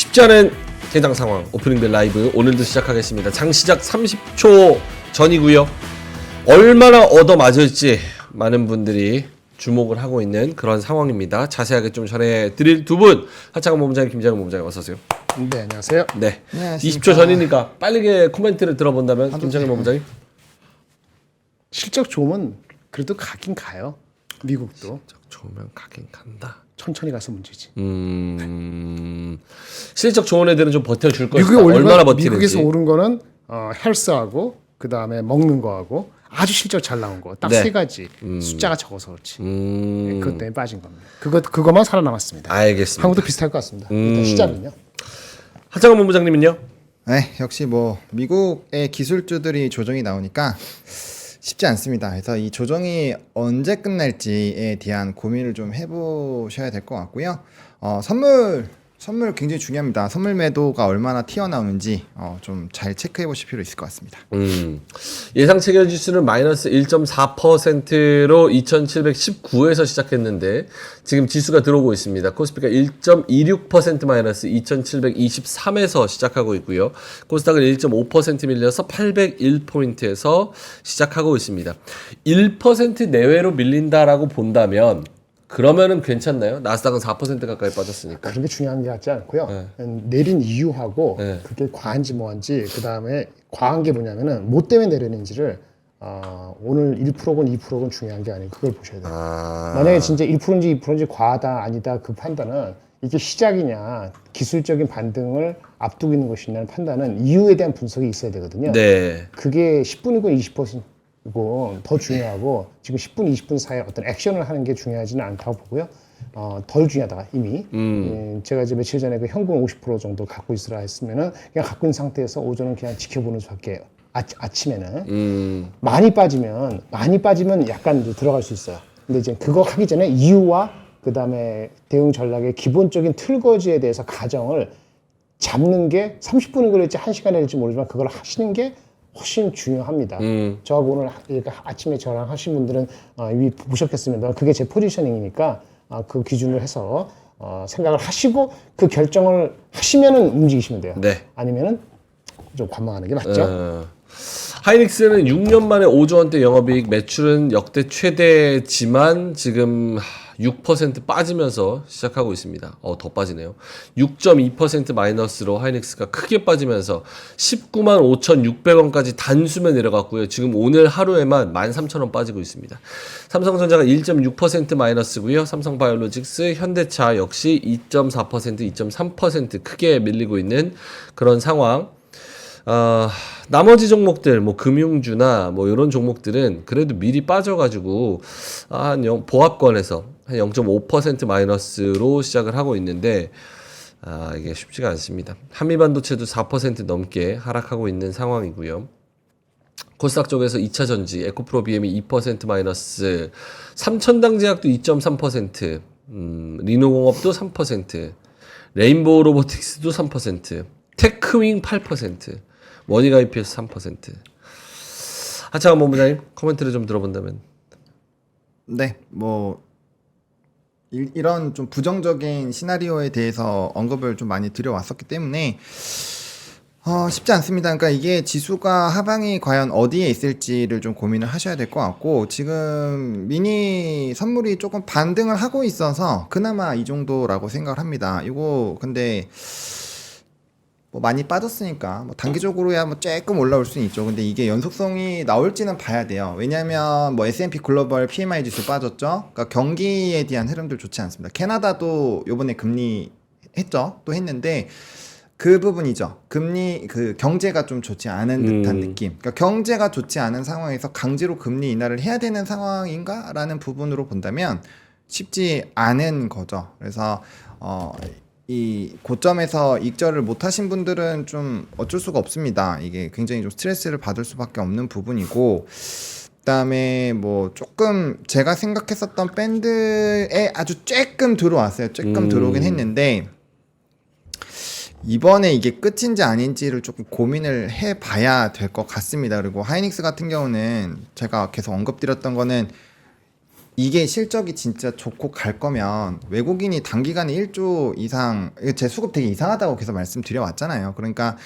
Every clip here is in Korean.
쉽지 않은 개장 상황 오프닝 라이브 오늘도 시작하겠습니다. 장 시작 30초 전이고요. 얼마나 얻어맞을지 많은 분들이 주목을 하고 있는 그런 상황입니다. 자세하게 좀 전해드릴 두 분, 하창원 본부장님, 김장훈 본부장님 어서 오세요. 네, 안녕하세요. 네, 안녕하십니까. 20초 전이니까 빠르게 코멘트를 들어본다면 김장훈 본부장님. 실적 좋으면 그래도 가긴 가요. 미국도 좋으면 가긴 간다. 천천히 가서 문제지. 실적 좋은 애들은 좀 버텨줄 미국에 것이다. 오른 얼마나 건, 버티는지. 미국에서 오른 거는 헬스하고 그 다음에 먹는 거하고 아주 실적 잘 나온 거 딱 세 네. 가지 숫자가 적어서 그렇지. 네, 그것 때문에 빠진 겁니다. 그것만 살아남았습니다. 알겠습니다. 한국도 비슷할 것 같습니다. 일단 시작은요. 하창원 본부장님은요? 네, 역시 뭐 미국의 기술주들이 조정이 나오니까 쉽지 않습니다. 그래서 이 조정이 언제 끝날지에 대한 고민을 좀 해보셔야 될 것 같고요. 선물 굉장히 중요합니다. 선물 매도가 얼마나 튀어나오는지 좀 잘 체크해 보실 필요 있을 것 같습니다. 예상 체결 지수는 마이너스 1.4%로 2719에서 시작했는데 지금 지수가 들어오고 있습니다. 코스피가 1.26% 마이너스 2723에서 시작하고 있고요. 코스닥은 1.5% 밀려서 801포인트에서 시작하고 있습니다. 1% 내외로 밀린다라고 본다면 그러면은 괜찮나요? 나스닥은 4% 가까이 빠졌으니까. 그런 게 중요한 게 같지 않고요. 내린 이유하고 그게 과한지 뭐한지 그 다음에 과한 게 뭐냐면은 뭐 때문에 내리는지를 오늘 1%건 2%건 중요한 게 아니고 그걸 보셔야 돼요. 만약에 진짜 1%인지 2%인지 과하다 아니다 그 판단은 이게 시작이냐 기술적인 반등을 앞두고 있는 것이냐는 판단은 이유에 대한 분석이 있어야 되거든요. 네. 그게 10분이고 20%이고 더 중요하고 지금 10분, 20분 사이에 어떤 액션을 하는 게 중요하지는 않다고 보고요. 덜 중요하다 이미. 제가 이제 며칠 전에 그 현금 50% 정도 갖고 있으라 했으면은 그냥 갖고 있는 상태에서 오전은 그냥 지켜보는 수밖에 아침에는 많이 빠지면 약간 이제 들어갈 수 있어요. 근데 이제 그거 하기 전에 이유와 그 다음에 대응 전략의 기본적인 틀거지에 대해서 가정을 잡는 게 30분이 걸릴지 1시간이 걸릴지 모르지만 그걸 하시는 게 훨씬 중요합니다. 저하고 오늘 아침에 저랑 하신 분들은 이미 보셨겠습니다. 그게 제 포지셔닝이니까 그 기준으로 해서 생각을 하시고 그 결정을 하시면은 움직이시면 돼요. 네. 아니면은 좀 관망하는 게 맞죠. 하이닉스는 6년 만에 5조 원대 영업이익, 매출은 역대 최대지만 지금 6% 빠지면서 시작하고 있습니다. 더 빠지네요. 6.2% 마이너스로 하이닉스가 크게 빠지면서 195만 5,600원까지 단숨에 내려갔고요. 지금 오늘 하루에만 13,000원 빠지고 있습니다. 삼성전자가 1.6% 마이너스고요. 삼성바이오로직스, 현대차 역시 2.4%, 2.3% 크게 밀리고 있는 그런 상황. 나머지 종목들, 뭐 금융주나 뭐 이런 종목들은 그래도 미리 빠져가지고 한 보합권에서 한 0.5% 마이너스로 시작을 하고 있는데 이게 쉽지가 않습니다. 한미반도체도 4% 넘게 하락하고 있는 상황이고요. 코스닥 쪽에서 2차 전지, 에코프로 BM이 2% 마이너스, 삼천당제약도 2.3%, 리노공업도 3%, 레인보우 로보틱스도 3%, 테크윙 8%, 원희가 EPS 3%. 하창원 본부장님 코멘트를 좀 들어본다면. 네, 뭐 이런 좀 부정적인 시나리오에 대해서 언급을 좀 많이 드려왔었기 때문에 쉽지 않습니다. 그러니까 이게 지수가 하방이 과연 어디에 있을지를 좀 고민을 하셔야 될 것 같고 지금 미니 선물이 조금 반등을 하고 있어서 그나마 이 정도라고 생각을 합니다. 이거 근데 뭐 많이 빠졌으니까 뭐 단기적으로야 뭐 조금 올라올 수는 있죠. 근데 이게 연속성이 나올지는 봐야 돼요. 왜냐하면 뭐 S&P 글로벌 PMI 지수 빠졌죠. 그러니까 경기에 대한 흐름들 좋지 않습니다. 캐나다도 요번에 금리 했죠. 또 했는데 그 부분이죠. 금리 그 경제가 좀 좋지 않은 듯한 느낌. 그러니까 경제가 좋지 않은 상황에서 강제로 금리 인하를 해야 되는 상황인가라는 부분으로 본다면 쉽지 않은 거죠. 그래서 이 고점에서 익절을 못 하신 분들은 좀 어쩔 수가 없습니다. 이게 굉장히 좀 스트레스를 받을 수밖에 없는 부분이고 그다음에 뭐 조금 제가 생각했었던 밴드에 아주 쬐끔 들어왔어요. 쬐끔 들어오긴 했는데 이번에 이게 끝인지 아닌지를 조금 고민을 해봐야 될 것 같습니다. 그리고 하이닉스 같은 경우는 제가 계속 언급드렸던 거는 이게 실적이 진짜 좋고 갈 거면 외국인이 단기간에 1조 이상 제 수급 되게 이상하다고 계속 말씀드려 왔잖아요. 그러니까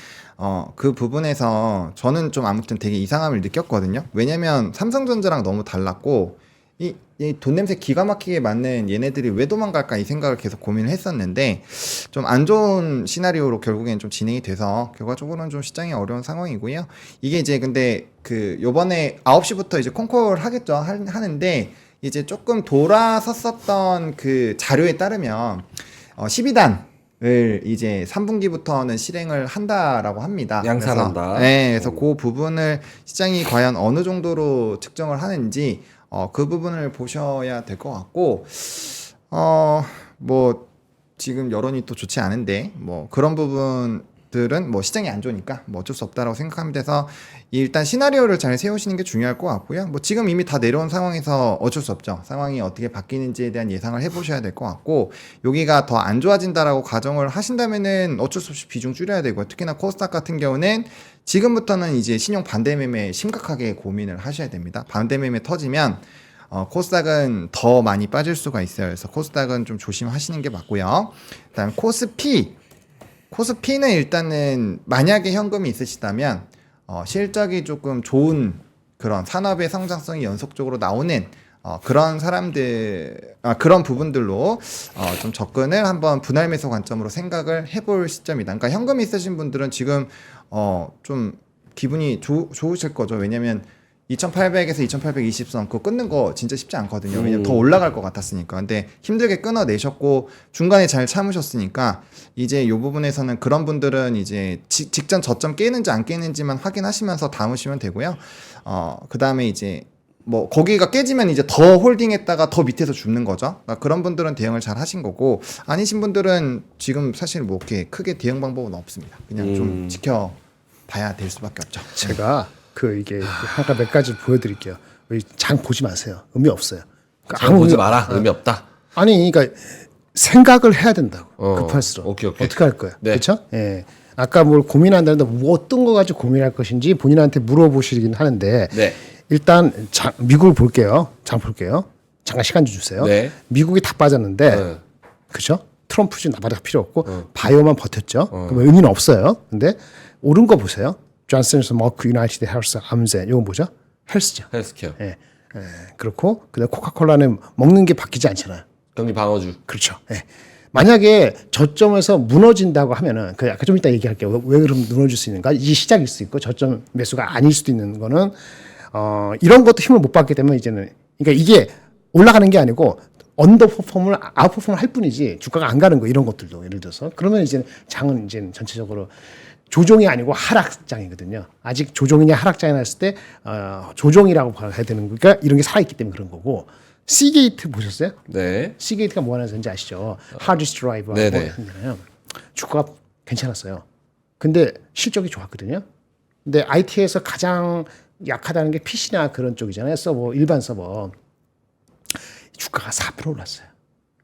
그 부분에서 저는 좀 아무튼 되게 이상함을 느꼈거든요. 왜냐면 삼성전자랑 너무 달랐고 이 돈 냄새 기가 막히게 맞는 얘네들이 왜 도망갈까 이 생각을 계속 고민을 했었는데 좀 안 좋은 시나리오로 결국엔 좀 진행이 돼서 결과적으로는 좀 시장이 어려운 상황이고요. 이게 이제 근데 그 요번에 9시부터 이제 콩콜 하겠죠. 하는데 이제 조금 돌아섰었던 그 자료에 따르면 12단을 이제 3분기부터는 실행을 한다라고 합니다. 양산한다. 그래서 그 부분을 시장이 과연 어느 정도로 측정을 하는지 그 부분을 보셔야 될 것 같고 뭐 지금 여론이 또 좋지 않은데 뭐 그런 부분들은 뭐 시장이 안 좋으니까 뭐 어쩔 수 없다라고 생각합니다. 그래서 일단 시나리오를 잘 세우시는 게 중요할 것 같고요. 뭐 지금 이미 다 내려온 상황에서 어쩔 수 없죠. 상황이 어떻게 바뀌는지에 대한 예상을 해보셔야 될 것 같고 여기가 더 안 좋아진다라고 가정을 하신다면은 어쩔 수 없이 비중 줄여야 되고 특히나 코스닥 같은 경우는 지금부터는 이제 신용 반대 매매 심각하게 고민을 하셔야 됩니다. 반대 매매 터지면 코스닥은 더 많이 빠질 수가 있어요. 그래서 코스닥은 좀 조심하시는 게 맞고요. 그다음 코스피는 일단은 만약에 현금이 있으시다면 실적이 조금 좋은 그런 산업의 성장성이 연속적으로 나오는 그런 그런 부분들로 좀 접근을 한번 분할 매수 관점으로 생각을 해볼 시점이다. 그러니까 현금이 있으신 분들은 지금 좀 기분이 좋으실 거죠. 왜냐면 2800에서 2820선 그거 끊는 거 진짜 쉽지 않거든요. 왜냐면 더 올라갈 것 같았으니까. 근데 힘들게 끊어내셨고 중간에 잘 참으셨으니까 이제 이 부분에서는 그런 분들은 이제 직전 저점 깨는지 안 깨는지만 확인하시면서 담으시면 되고요. 그 다음에 이제 뭐 거기가 깨지면 이제 더 홀딩했다가 더 밑에서 죽는 거죠. 그러니까 그런 분들은 대응을 잘 하신 거고 아니신 분들은 지금 사실 뭐 이렇게 크게 대응 방법은 없습니다. 그냥 좀 지켜봐야 될 수밖에 없죠. 제가 이게 아까 몇 가지 보여드릴게요. 장 보지 마세요. 의미 없어요. 그러니까 장 보지 마라. 의미 없다. 아니, 그러니까 생각을 해야 된다고. 급할수록. 오케이. 어떻게 할 거예요? 네. 그렇죠? 예. 아까 뭘 고민한다는데 뭐 어떤 거 가지고 고민할 것인지 본인한테 물어보시긴 하는데 네. 일단 미국을 볼게요. 장 볼게요. 잠깐 시간 좀 주세요. 네. 미국이 다 빠졌는데 그렇죠? 트럼프 좀 나발이 필요 없고 바이오만 버텼죠. 그럼 의미는 없어요. 근데 오른 거 보세요. 존슨스 머크 유나이티드 헬스 암젠 이건 뭐죠? 헬스죠. 헬스케어. 예. 그렇고 그다음 코카콜라는 먹는 게 바뀌지 않잖아요. 경기 방어주. 그렇죠. 예. 만약에 저점에서 무너진다고 하면은 그 아까 좀 이따 얘기할게요. 왜 그럼 무너질 수 있는가? 이게 시작일 수 있고 저점 매수가 아닐 수도 있는 거는 이런 것도 힘을 못 받게 되면 이제는 그러니까 이게 올라가는 게 아니고 언더퍼폼을 아웃퍼폼을 할 뿐이지 주가가 안 가는 거 이런 것들도 예를 들어서 그러면 이제 장은 이제 전체적으로 조종이 아니고 하락장이거든요. 아직 조종이냐 하락장이냐 했을 때 조종이라고 봐야 되는 거니까 이런 게 살아있기 때문에 그런 거고 시게이트 보셨어요? 네. 시게이트가 뭐 하는 건지 아시죠? 하드디스크 드라이브하고 네네. 했잖아요. 주가가 괜찮았어요. 근데 실적이 좋았거든요. 근데 IT에서 가장 약하다는 게 PC나 그런 쪽이잖아요. 서버, 일반 서버. 주가가 4% 올랐어요.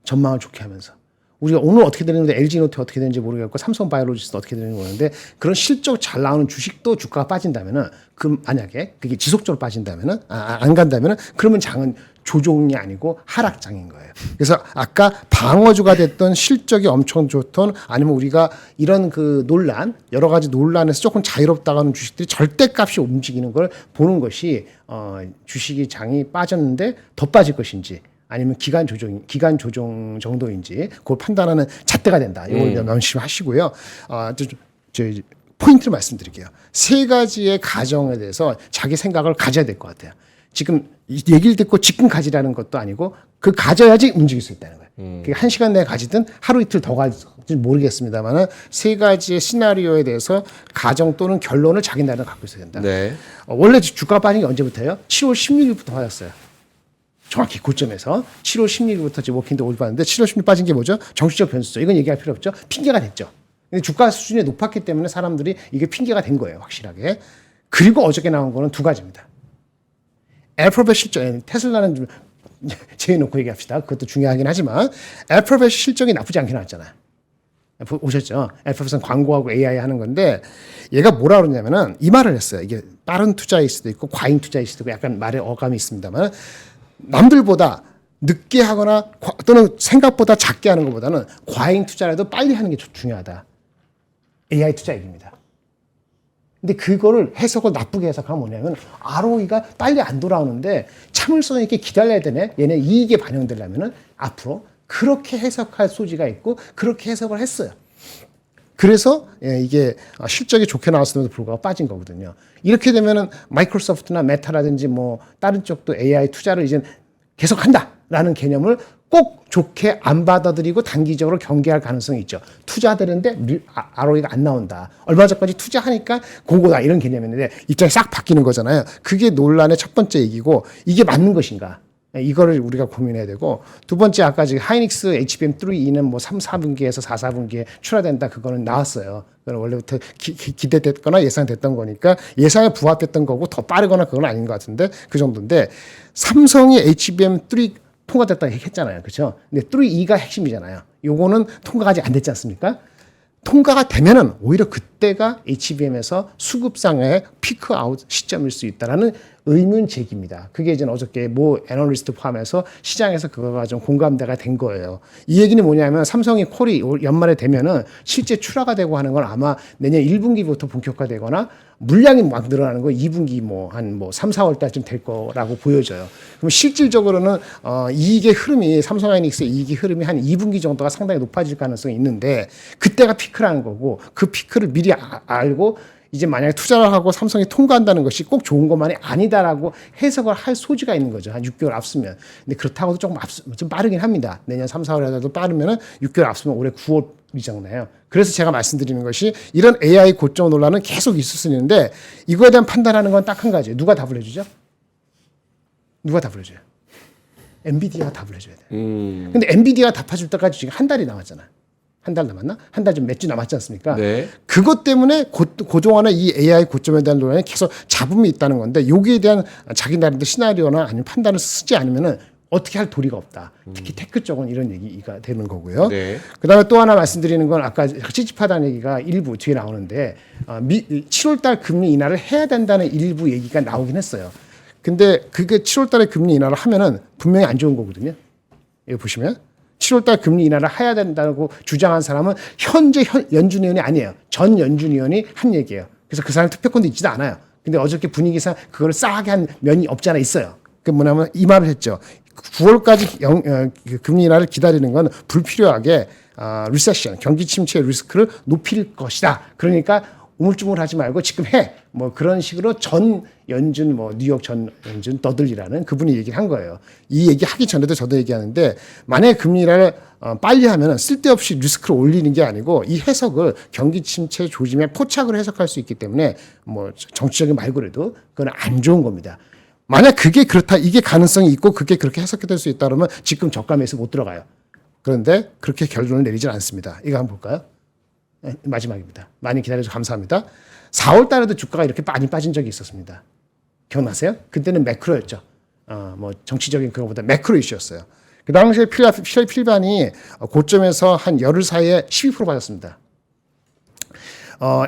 전망을 좋게 하면서. 우리가 오늘 어떻게 되는데 LG노트 어떻게 되는지 모르겠고 삼성바이오로지스 어떻게 되는지 모르는데 그런 실적 잘 나오는 주식도 주가가 빠진다면은 그 만약에 그게 지속적으로 빠진다면은 안 간다면은 그러면 장은 조종이 아니고 하락장인 거예요. 그래서 아까 방어주가 됐던 실적이 엄청 좋던 아니면 우리가 이런 그 논란 여러 가지 논란에서 조금 자유롭다고 하는 주식들이 절대값이 움직이는 걸 보는 것이 주식이 장이 빠졌는데 더 빠질 것인지 아니면 기간 조정 정도인지 그걸 판단하는 잣대가 된다. 이걸 명심하시고요. 저 포인트를 말씀드릴게요. 세 가지의 가정에 대해서 자기 생각을 가져야 될 것 같아요. 지금 얘기를 듣고 지금 가지라는 것도 아니고 그 가져야지 움직일 수 있다는 거예요. 그러니까 1시간 내에 가지든 하루 이틀 더 가지든 모르겠습니다만 세 가지의 시나리오에 대해서 가정 또는 결론을 자기 나름대로 갖고 있어야 된다. 네. 원래 주가가 빠진 게 언제부터예요? 7월 16일부터 빠졌어요. 정확히 고점에서 7월 16일부터 지금 워킹도 올랐는데 7월 16일 빠진 게 뭐죠? 정치적 변수죠. 이건 얘기할 필요 없죠. 핑계가 됐죠. 근데 주가 수준이 높았기 때문에 사람들이 이게 핑계가 된 거예요. 확실하게. 그리고 어저께 나온 거는 두 가지입니다. 애플의 실적, 테슬라는 좀 제일 놓고 얘기합시다. 그것도 중요하긴 하지만 애플의 실적이 나쁘지 않게 나왔잖아요. 오셨죠? 애플은 광고하고 AI 하는 건데 얘가 뭐라 그러냐면은 이 말을 했어요. 이게 빠른 투자일 수도 있고 과잉 투자일 수도 있고 약간 말에 어감이 있습니다만 남들보다 늦게 하거나 또는 생각보다 작게 하는 것보다는 과잉 투자라도 빨리 하는 게 중요하다. AI 투자 얘기입니다. 근데 그거를 해석을 나쁘게 해석하면 뭐냐면 ROE가 빨리 안 돌아오는데 참을성 있게 기다려야 되네. 얘네 이익에 반영되려면은 앞으로 그렇게 해석할 소지가 있고 그렇게 해석을 했어요. 그래서 이게 실적이 좋게 나왔음에도 불구하고 빠진 거거든요. 이렇게 되면은 마이크로소프트나 메타라든지 뭐 다른 쪽도 AI 투자를 이제 계속한다라는 개념을 꼭 좋게 안 받아들이고 단기적으로 경계할 가능성이 있죠. 투자되는데 ROE가 안 나온다. 얼마 전까지 투자하니까 공고다 이런 개념이었는데 입장이 싹 바뀌는 거잖아요. 그게 논란의 첫 번째 얘기고 이게 맞는 것인가? 이거를 우리가 고민해야 되고 두 번째 아까 지금 하이닉스 HBM3E는 뭐 3, 4분기에서 4, 4분기에 출하된다 그거는 나왔어요. 그건 원래부터 기대됐거나 예상됐던 거니까 예상에 부합했던 거고 더 빠르거나 그건 아닌 것 같은데 그 정도인데 삼성이 HBM3 통과됐다고 했잖아요. 그렇죠? 근데 3E가 핵심이잖아요. 요거는 통과가 아직 안 됐지 않습니까? 통과가 되면은 오히려 그때가 HBM에서 수급상의 피크 아웃 시점일 수 있다라는 의문 제기입니다. 그게 이제 어저께 모 애널리스트 포함해서 시장에서 그거가 좀 공감대가 된 거예요. 이 얘기는 뭐냐면 삼성이 콜이 연말에 되면은 실제 출하가 되고 하는 건 아마 내년 1분기부터 본격화되거나 물량이 막 늘어나는 거 2분기 뭐 한 3, 4월 달쯤 될 거라고 보여져요. 그럼 실질적으로는 이익의 흐름이 삼성하이닉스의 이익의 흐름이 한 2분기 정도가 상당히 높아질 가능성이 있는데 그때가 피크라는 거고 그 피크를 미리 알고 이제 만약에 투자를 하고 삼성이 통과한다는 것이 꼭 좋은 것만이 아니다라고 해석을 할 소지가 있는 거죠. 한 6개월 앞서면. 근데 그렇다고도 좀 빠르긴 합니다. 내년 3, 4월에라도 빠르면은 6개월 앞서면 올해 9월이잖아요. 그래서 제가 말씀드리는 것이 이런 AI 고점 논란은 계속 있을 수 있는데 이거에 대한 판단하는 건 딱 한 가지. 누가 답을 해주죠? 누가 답을 해줘요? 엔비디아가 답을 해줘야 돼요. 근데 엔비디아가 답해줄 때까지 지금 한 달이 남았잖아요. 한 달 남았나? 한 달 좀 몇 주 남았지 않습니까? 네. 그것 때문에 그동안에 이 AI 고점에 대한 논란이 계속 잡음이 있다는 건데 여기에 대한 자기 나름대로 시나리오나 아니면 판단을 쓰지 않으면은 어떻게 할 도리가 없다. 특히 테크 쪽은 이런 얘기가 되는 거고요. 네. 그다음에 또 하나 말씀드리는 건 아까 찝찝하다는 얘기가 일부 뒤에 나오는데 7월 달 금리 인하를 해야 된다는 일부 얘기가 나오긴 했어요. 근데 그게 7월 달에 금리 인하를 하면은 분명히 안 좋은 거거든요. 여기 보시면 7월 달 금리 인하를 해야 된다고 주장한 사람은 현재 연준 의원이 아니에요. 전 연준 의원이 한 얘기예요. 그래서 그 사람 투표권도 있지도 않아요. 근데 어저께 분위기상 그걸 싸게 한 면이 없지 않아 있어요. 그 뭐냐면 이 말을 했죠. 9월까지 금리 인하를 기다리는 건 불필요하게 리세션, 경기 침체의 리스크를 높일 것이다. 그러니까 우물쭈물하지 말고 지금 해. 뭐 그런 식으로 전 연준 뉴욕 전 연준 더들이라는 그분이 얘기를 한 거예요. 이 얘기 하기 전에도 저도 얘기하는데 만약에 금리 인하를 빨리 하면 쓸데없이 리스크를 올리는 게 아니고 이 해석을 경기 침체 조짐에 포착을 해석할 수 있기 때문에 뭐 정치적인 말고라도 그건 안 좋은 겁니다. 만약 그게 그렇다, 이게 가능성이 있고 그게 그렇게 해석이 될 수 있다 그러면 지금 저가 매수 못 들어가요. 그런데 그렇게 결론을 내리진 않습니다. 이거 한번 볼까요? 네, 마지막입니다. 많이 기다려주셔서 감사합니다. 4월 달에도 주가가 이렇게 많이 빠진 적이 있었습니다. 기억나세요? 그때는 매크로였죠. 뭐 정치적인 그거보다 매크로 이슈였어요. 그 당시에 필반이 고점에서 한 열흘 사이에 12% 빠졌습니다.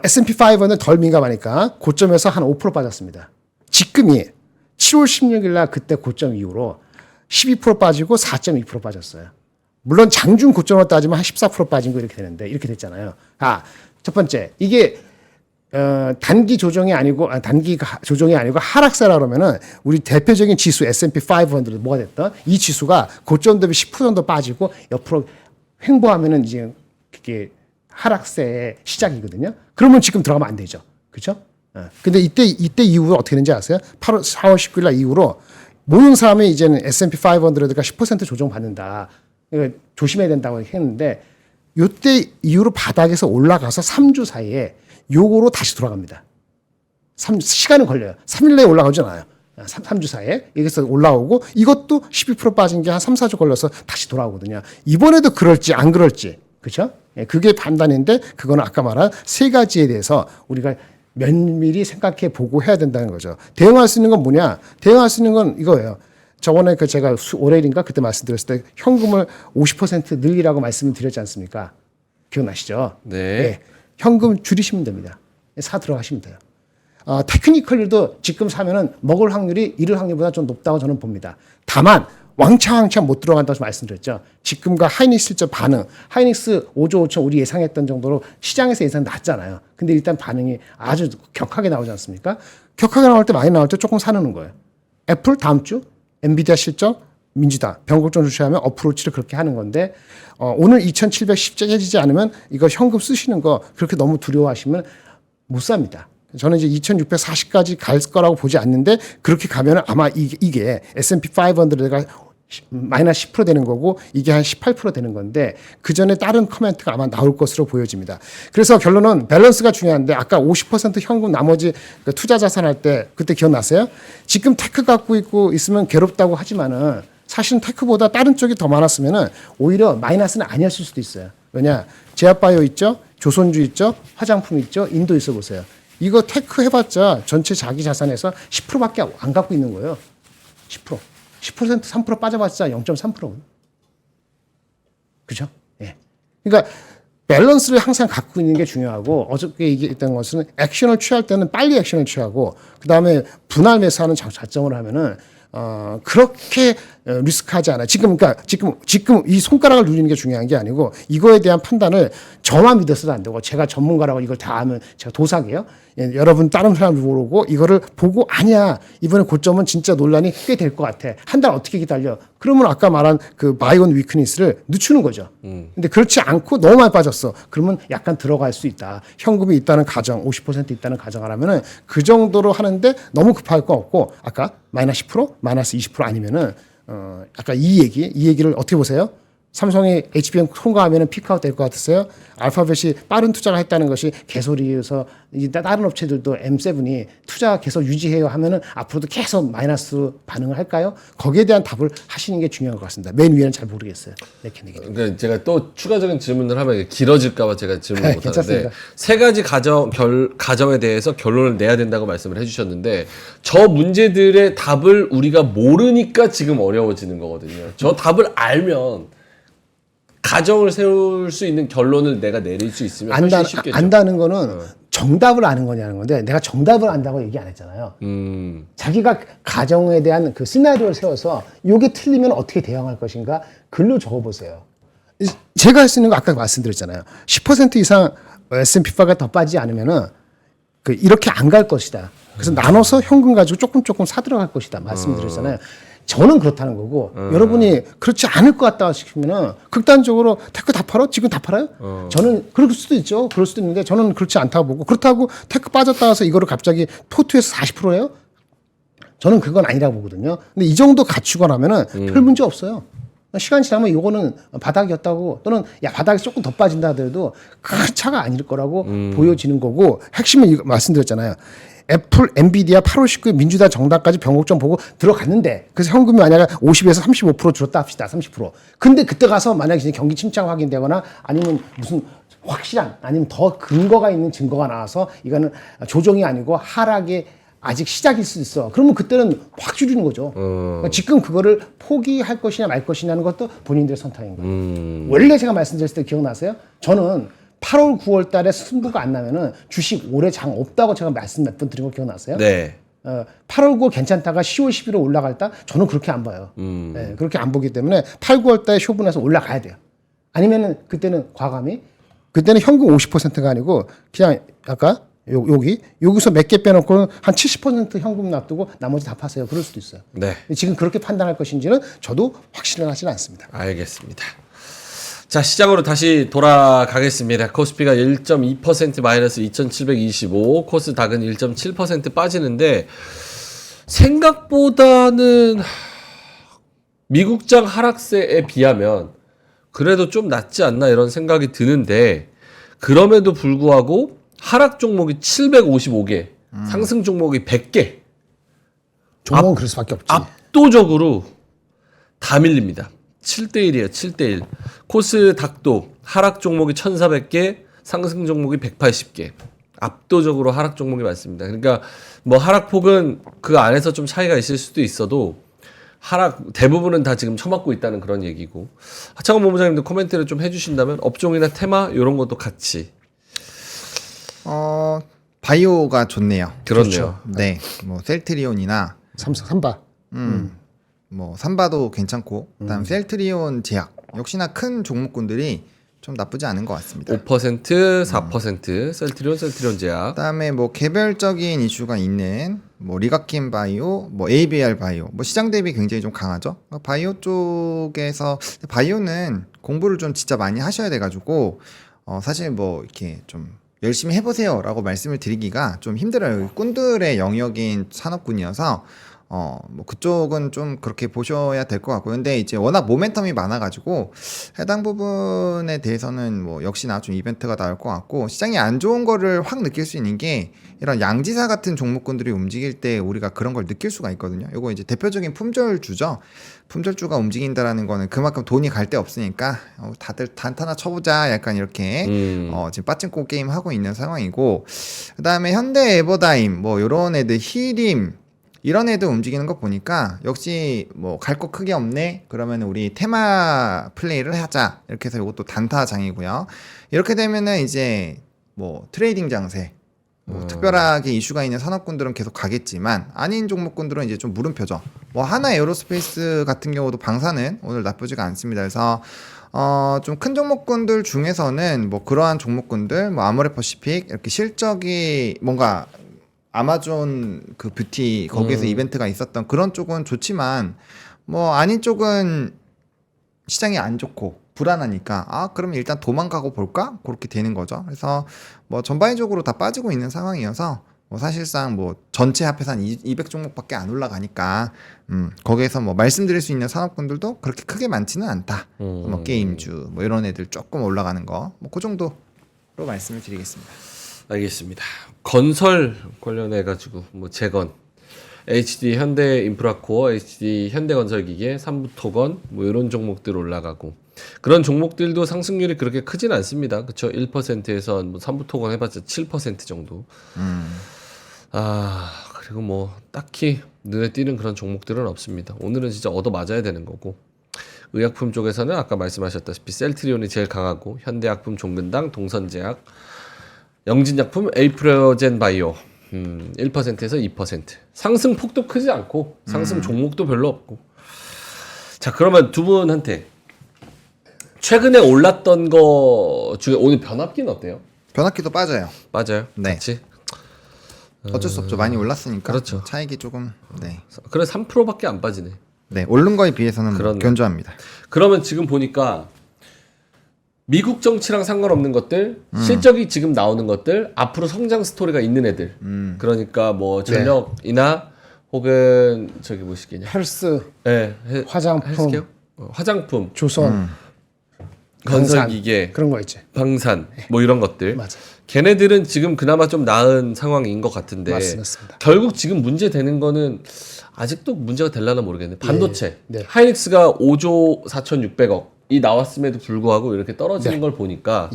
S&P 500은 덜 민감하니까 고점에서 한 5% 빠졌습니다. 지금이 7월 16일 날 그때 고점 이후로 12% 빠지고 4.2% 빠졌어요. 물론 장중 고점으로 따지면 한 14% 빠진 거 이렇게 되는데 이렇게 됐잖아요. 첫 번째 이게 단기 조정이 아니고 하락세라 그러면은 우리 대표적인 지수 S&P 500 뭐가 됐던 이 지수가 고점 대비 10% 정도 빠지고 옆으로 횡보하면은 이제 그게 하락세의 시작이거든요. 그러면 지금 들어가면 안 되죠. 그렇죠? 근데 이때 이후로 어떻게 되는지 아세요? 4월 19일 날 이후로 모든 사람이 이제는 S&P 500가 10% 조정 받는다. 그러니까 조심해야 된다고 했는데 이때 이후로 바닥에서 올라가서 3주 사이에 요거로 다시 돌아갑니다. 시간은 걸려요. 3일 내에 올라가지 않아요. 3주 사이에 여기서 올라오고 이것도 12% 빠진 게 한 3, 4주 걸려서 다시 돌아오거든요. 이번에도 그럴지 안 그럴지. 그렇죠? 그게 판단인데 그거는 아까 말한 세 가지에 대해서 우리가 면밀히 생각해 보고 해야 된다는 거죠. 대응할 수 있는 건 뭐냐? 대응할 수 있는 건 이거예요. 저번에 제가 월요일인가 그때 말씀드렸을 때 현금을 50% 늘리라고 말씀을 드렸지 않습니까? 기억나시죠? 네. 현금 줄이시면 됩니다. 사 들어가시면 돼요. 테크니컬도 지금 사면은 먹을 확률이 잃을 확률보다 좀 높다고 저는 봅니다. 다만 왕창 못 들어간다고 말씀드렸죠. 지금과 하이닉스 실적 반응, 하이닉스 5조 5천 우리 예상했던 정도로 시장에서 예상 낮잖아요. 근데 일단 반응이 아주 격하게 나오지 않습니까? 격하게 나올 때 많이 나올 때 조금 사는 거예요. 애플 다음 주 엔비디아 실적 민주당 변곡점 주시하면 어프로치를 그렇게 하는 건데 오늘 2,710 깨지지 않으면 이거 현금 쓰시는 거 그렇게 너무 두려워하시면 못 삽니다. 저는 이제 2,640까지 갈 거라고 보지 않는데 그렇게 가면은 아마 이게 S&P 500가 마이너스 10% 되는 거고 이게 한 18% 되는 건데 그 전에 다른 커멘트가 아마 나올 것으로 보여집니다. 그래서 결론은 밸런스가 중요한데 아까 50% 현금 나머지 그 투자 자산 할 때 그때 기억나세요? 지금 테크 갖고 있고 있으면 괴롭다고 하지만은 사실은 테크보다 다른 쪽이 더 많았으면은 오히려 마이너스는 아니었을 수도 있어요. 왜냐? 제약바이오 있죠? 조선주 있죠? 화장품 있죠? 인도 있어 보세요. 이거 테크 해봤자 전체 자기 자산에서 10%밖에 안 갖고 있는 거예요. 10%. 10% 3% 빠져봤자 0.3%거든요. 그죠? 예. 그러니까 밸런스를 항상 갖고 있는 게 중요하고 어저께 얘기했던 것은 액션을 취할 때는 빨리 액션을 취하고 그다음에 분할 매수하는 자점을 하면은 그렇게 리스크하지 않아요. 지금 이 손가락을 누리는 게 중요한 게 아니고 이거에 대한 판단을 저만 믿어서도 안 되고 제가 전문가라고 이걸 다 하면 제가 도사게요. 예, 여러분 다른 사람 모르고 이거를 보고 아니야 이번에 고점은 진짜 논란이 꽤 될 것 같아. 한 달 어떻게 기다려? 그러면 아까 말한 그 바이온 위크니스를 늦추는 거죠. 근데 그렇지 않고 너무 많이 빠졌어. 그러면 약간 들어갈 수 있다. 현금이 있다는 가정, 50% 있다는 가정을 하면은 그 정도로 하는데 너무 급할 거 없고 아까 마이너스 10%, 마이너스 20% 아니면은 아까 이 얘기를 어떻게 보세요? 삼성이 HBM 통과하면 피크아웃 될 것 같았어요. 알파벳이 빠른 투자를 했다는 것이 개소리여서 다른 업체들도 M7이 투자 계속 유지해요 하면은 앞으로도 계속 마이너스 반응을 할까요? 거기에 대한 답을 하시는 게 중요한 것 같습니다. 맨 위에는 잘 모르겠어요. 그러니까 제가 또 추가적인 질문을 하면 길어질까봐 제가 질문을 못 하는데 괜찮습니다. 세 가지 가정에 대해서 결론을 내야 된다고 말씀을 해주셨는데 저 문제들의 답을 우리가 모르니까 지금 어려워지는 거거든요. 저 답을 알면 가정을 세울 수 있는 결론을 내가 내릴 수 있으면 훨씬 쉽겠죠. 안다는 거는 정답을 아는 거냐는 건데 내가 정답을 안다고 얘기 안 했잖아요. 자기가 가정에 대한 그 시나리오를 세워서 이게 틀리면 어떻게 대응할 것인가 글로 적어보세요. 제가 할 수 있는 거 아까 말씀드렸잖아요. 10% 이상 S&P 500가 더 빠지지 않으면은 이렇게 안 갈 것이다. 그래서 나눠서 현금 가지고 조금 사들어갈 것이다. 말씀드렸잖아요. 저는 그렇다는 거고 여러분이 그렇지 않을 것 같다 싶으면은 극단적으로 테크 다 팔아? 지금 다 팔아요? 저는 그럴 수도 있죠. 그럴 수도 있는데 저는 그렇지 않다고 보고 그렇다고 테크 빠졌다 해서 이거를 갑자기 포트에서 40%예요? 저는 그건 아니라고 보거든요. 근데 이 정도 갖추고 나면은 별 문제 없어요. 시간 지나면 이거는 바닥이었다고 또는 야 바닥이 조금 더 빠진다 하더라도 큰 차가 아닐 거라고 보여지는 거고 핵심은 이거 말씀드렸잖아요. 애플, 엔비디아 8월 19일 민주당 정당까지 변곡점 보고 들어갔는데 그래서 현금이 만약에 50에서 35% 줄었다 합시다. 30%. 근데 그때 가서 만약에 경기 침체가 확인되거나 아니면 무슨 확실한 아니면 더 근거가 있는 증거가 나와서 이거는 조정이 아니고 하락의 아직 시작일 수 있어. 그러면 그때는 확 줄이는 거죠. 그러니까 지금 그거를 포기할 것이냐 말 것이냐는 것도 본인들의 선택인 거예요. 원래 제가 말씀드렸을 때 기억나세요? 저는 8월, 9월 달에 승부가 안 나면은 주식 올해 장 없다고 제가 말씀 몇 번 드린 거 기억나세요? 네. 8월, 9월 괜찮다가 10월, 11월 올라갈다? 저는 그렇게 안 봐요. 네, 그렇게 안 보기 때문에 8, 9월 달에 쇼분해서 올라가야 돼요. 아니면은 그때는 과감히 그때는 현금 50%가 아니고 그냥 아까 여기서 몇 개 빼놓고 한 70% 현금 놔두고 나머지 다 파세요. 그럴 수도 있어요. 네. 지금 그렇게 판단할 것인지는 저도 확실은 하지는 않습니다. 알겠습니다. 자, 시장으로 다시 돌아가겠습니다. 코스피가 1.2% 마이너스 2,725, 코스닥은 1.7% 빠지는데 생각보다는 미국장 하락세에 비하면 그래도 좀 낫지 않나 이런 생각이 드는데 그럼에도 불구하고 하락 종목이 755개, 상승 종목이 100개. 종목은 그럴 수밖에 없지. 압도적으로 다 밀립니다. 7대1이에요. 7대1. 코스닥도 하락 종목이 1,400개, 상승 종목이 180개. 압도적으로 하락 종목이 많습니다. 그러니까 뭐 하락폭은 그 안에서 좀 차이가 있을 수도 있어도 하락 대부분은 다 지금 처맞고 있다는 그런 얘기고. 하창원 본부장님도 코멘트를 좀 해주신다면 업종이나 테마 이런 것도 같이. 바이오가 좋네요. 그렇네요. 좋죠. 네, 뭐 셀트리온이나 삼바. 뭐 삼바도 괜찮고 그다음 셀트리온 제약 역시나 큰 종목군들이 좀 나쁘지 않은 것 같습니다. 5%, 4% 셀트리온 제약. 그다음에 뭐 개별적인 이슈가 있는 뭐 리가킨 바이오, 뭐 ABR 바이오, 뭐 시장 대비 굉장히 좀 강하죠. 바이오 쪽에서 바이오는 공부를 좀 진짜 많이 하셔야 돼가지고 사실 뭐 이렇게 좀 열심히 해보세요라고 말씀을 드리기가 좀 힘들어요. 꾼들의 영역인 산업군이어서 뭐 그쪽은 좀 그렇게 보셔야 될 것 같고요. 근데 이제 워낙 모멘텀이 많아가지고 해당 부분에 대해서는 뭐 역시나 좀 이벤트가 나올 것 같고 시장이 안 좋은 거를 확 느낄 수 있는 게 이런 양지사 같은 종목군들이 움직일 때 우리가 그런 걸 느낄 수가 있거든요. 요거 이제 대표적인 품절주죠. 품절주가 움직인다라는 거는 그만큼 돈이 갈 데 없으니까 다들 단타나 쳐보자 약간 이렇게 지금 빠찡코 게임 하고 있는 상황이고 그다음에 현대 에버다임 뭐 요런 애들 히림 이런 애들 움직이는 거 보니까 역시 뭐 갈 거 크게 없네 그러면 우리 테마 플레이를 하자 이렇게 해서 이것도 단타장이고요. 이렇게 되면은 이제 뭐 트레이딩 장세 뭐 특별하게 이슈가 있는 산업군들은 계속 가겠지만 아닌 종목군들은 이제 좀 물음표죠. 뭐 하나 에어로스페이스 같은 경우도 방사는 오늘 나쁘지가 않습니다. 그래서 좀 큰 종목군들 중에서는 뭐 그러한 종목군들 뭐 아모레퍼시픽 이렇게 실적이 뭔가 아마존 그 뷰티 거기에서 이벤트가 있었던 그런 쪽은 좋지만 뭐 아닌 쪽은 시장이 안 좋고 불안하니까 그럼 일단 도망가고 볼까? 그렇게 되는 거죠. 그래서 뭐 전반적으로 다 빠지고 있는 상황이어서 뭐 사실상 뭐 전체 합해서 한 200종목밖에 안 올라가니까 거기에서 뭐 말씀드릴 수 있는 산업군들도 그렇게 크게 많지는 않다. 뭐 게임주 뭐 이런 애들 조금 올라가는 거 뭐 그 정도로 말씀을 드리겠습니다. 알겠습니다. 건설 관련해 가지고 뭐 재건, HD 현대 인프라코어, HD 현대건설기계, 삼부토건 뭐 이런 종목들 올라가고 그런 종목들도 상승률이 그렇게 크진 않습니다. 그렇죠? 1%에서 뭐 삼부토건 해봤자 7% 정도. 그리고 뭐 딱히 눈에 띄는 그런 종목들은 없습니다. 오늘은 진짜 얻어 맞아야 되는 거고. 의약품 쪽에서는 아까 말씀하셨다시피 셀트리온이 제일 강하고 현대약품, 종근당, 동선제약, 영진약품, 에이프로젠 바이오 1%에서 2%. 상승 폭도 크지 않고 상승 종목도 별로 없고. 자, 그러면 두 분한테 최근에 올랐던 거 중에 오늘 변압기는 어때요? 변압기도 빠져요. 맞아요. 네. 같이. 어쩔 수 없죠. 많이 올랐으니까. 그렇죠. 차익이 조금 그래 3%밖에 안 빠지네. 네, 오른 거에 비해서는 뭐 견조합니다. 그러면 지금 보니까 미국 정치랑 상관없는 것들, 실적이 지금 나오는 것들, 앞으로 성장 스토리가 있는 애들. 그러니까 뭐 전력이나 혹은 저기 뭐시겠냐? 헬스, 네, 화장품, 헬스케어? 화장품, 조선, 건설기계, 그런 거 있지. 방산, 뭐 이런 것들. 맞아. 걔네들은 지금 그나마 좀 나은 상황인 것 같은데 맞습니다. 결국 지금 문제 되는 거는 아직도 문제가 될라나 모르겠네. 반도체. 네. 하이닉스가 5조 4,600억이 나왔음에도 불구하고 이렇게 떨어지는 걸 보니까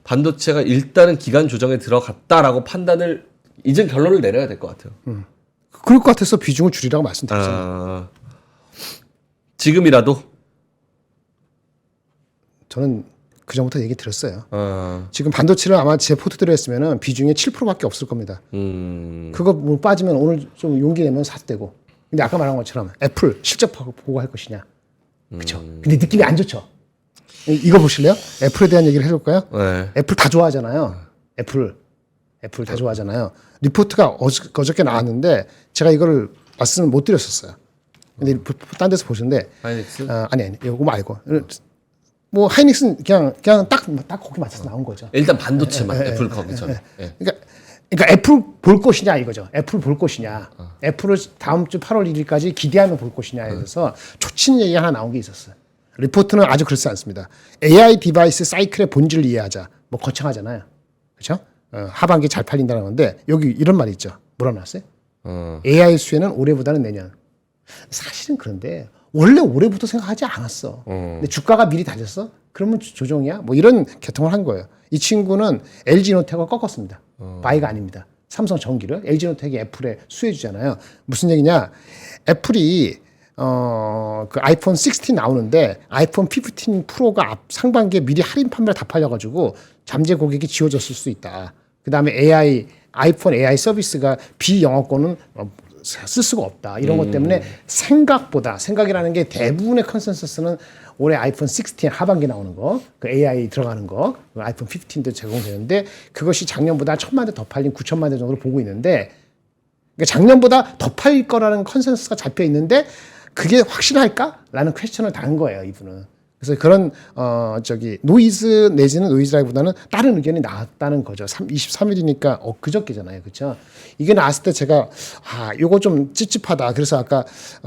반도체가 일단은 기간 조정에 들어갔다라고 판단을 이제 결론을 내려야 될 것 같아요. 그럴 것 같아서 비중을 줄이라고 말씀드렸잖아요. 지금이라도 저는 그 전부터 얘기 드렸어요. 지금 반도체를 아마 제 포트대로 했으면 비중이 7%밖에 없을 겁니다. 그거 뭐 빠지면 오늘 좀 용기 내면 샀대고. 근데 아까 말한 것처럼 애플 실적 보고 할 것이냐. 그렇죠. 근데 느낌이 안 좋죠. 이거 보실래요? 애플에 대한 얘기를 해줄까요? 네. 애플 다 좋아하잖아요. 애플 다 좋아하잖아요. 리포트가 어저께 나왔는데 제가 이거를 말씀을 못 드렸었어요. 근데 딴 데서 보시는데 하이닉스? 아니 이거 말고 뭐 하이닉스는 그냥 딱 거기 맞춰서 나온 거죠. 일단 반도체만 애플 거기 전에. 그러니까 애플 볼 것이냐 이거죠. 애플 볼 것이냐. 애플을 다음 주 8월 1일까지 기대하며 볼 것이냐에 대해서 초친 얘기 하나 나온 게 있었어요. 리포트는 아주 그렇지 않습니다. AI 디바이스 사이클의 본질을 이해하자. 뭐 거창하잖아요. 그렇죠? 하반기 잘 팔린다는 건데 여기 이런 말이 있죠. 뭐라 나왔어요? AI 수혜는 올해보다는 내년. 사실은 그런데 원래 올해부터 생각하지 않았어. 근데 주가가 미리 다졌어? 그러면 조정이야? 뭐 이런 개통을 한 거예요. 이 친구는 LG노텍을 꺾었습니다. 바이가 아닙니다. 삼성전기를 LG노텍이 애플에 수혜주잖아요. 무슨 얘기냐? 애플이 그 아이폰 16 나오는데 아이폰 15 프로가 상반기에 미리 할인 판매를 다 팔려가지고 잠재 고객이 지워졌을 수 있다. 그 다음에 아이폰 AI 서비스가 비영업권은 쓸 수가 없다. 이런 것 때문에 생각이라는 게 대부분의 컨센서스는 올해 아이폰 16 하반기 나오는 거, 그 AI 들어가는 거, 그 아이폰 15도 제공되는데 그것이 작년보다 1,000만 대 더 팔린 9천만 대 정도로 보고 있는데 그러니까 작년보다 더 팔릴 거라는 컨센서스가 잡혀 있는데 그게 확실할까?라는 퀘스천을 단 거예요, 이분은. 그래서 그런 노이즈 내지는 노이즈라기보다는 다른 의견이 나왔다는 거죠. 23일이니까 그저께잖아요, 그렇죠? 이게 나왔을 때 제가 이거 좀 찝찝하다. 그래서 아까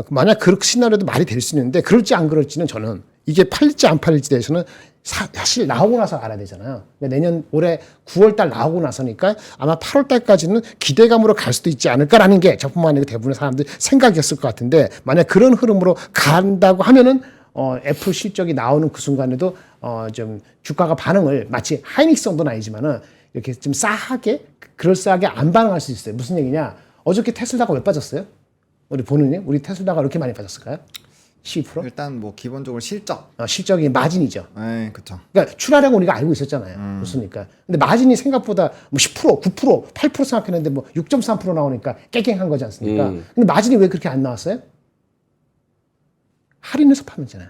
만약 그 시나리오도 말이 될 수 있는데 그럴지 안 그럴지는 저는 이게 팔릴지 안 팔릴지 대해서는 사실 나오고 나서 알아야 되잖아요. 내년 올해 9월 달 나오고 나서니까 아마 8월 달까지는 기대감으로 갈 수도 있지 않을까라는 게 저뿐만 아니라 대부분의 사람들 생각이었을 것 같은데 만약 그런 흐름으로 간다고 하면은 애플 실적이 나오는 그 순간에도 좀 주가가 반응을 마치 하이닉스 정도는 아니지만은 이렇게 좀 그럴싸하게 안 반응할 수 있어요. 무슨 얘기냐? 어저께 테슬라가 왜 빠졌어요? 우리 보는님, 우리 테슬라가 이렇게 많이 빠졌을까요? 12%? 일단 뭐 기본적으로 실적. 실적이 마진이죠. 네, 그렇죠. 그러니까 출하량은 우리가 알고 있었잖아요. 그렇습니까? 근데 마진이 생각보다 뭐 10%, 9%, 8% 생각했는데 뭐 6.3% 나오니까 깨갱한 거지 않습니까? 근데 마진이 왜 그렇게 안 나왔어요? 할인해서 판매잖아요.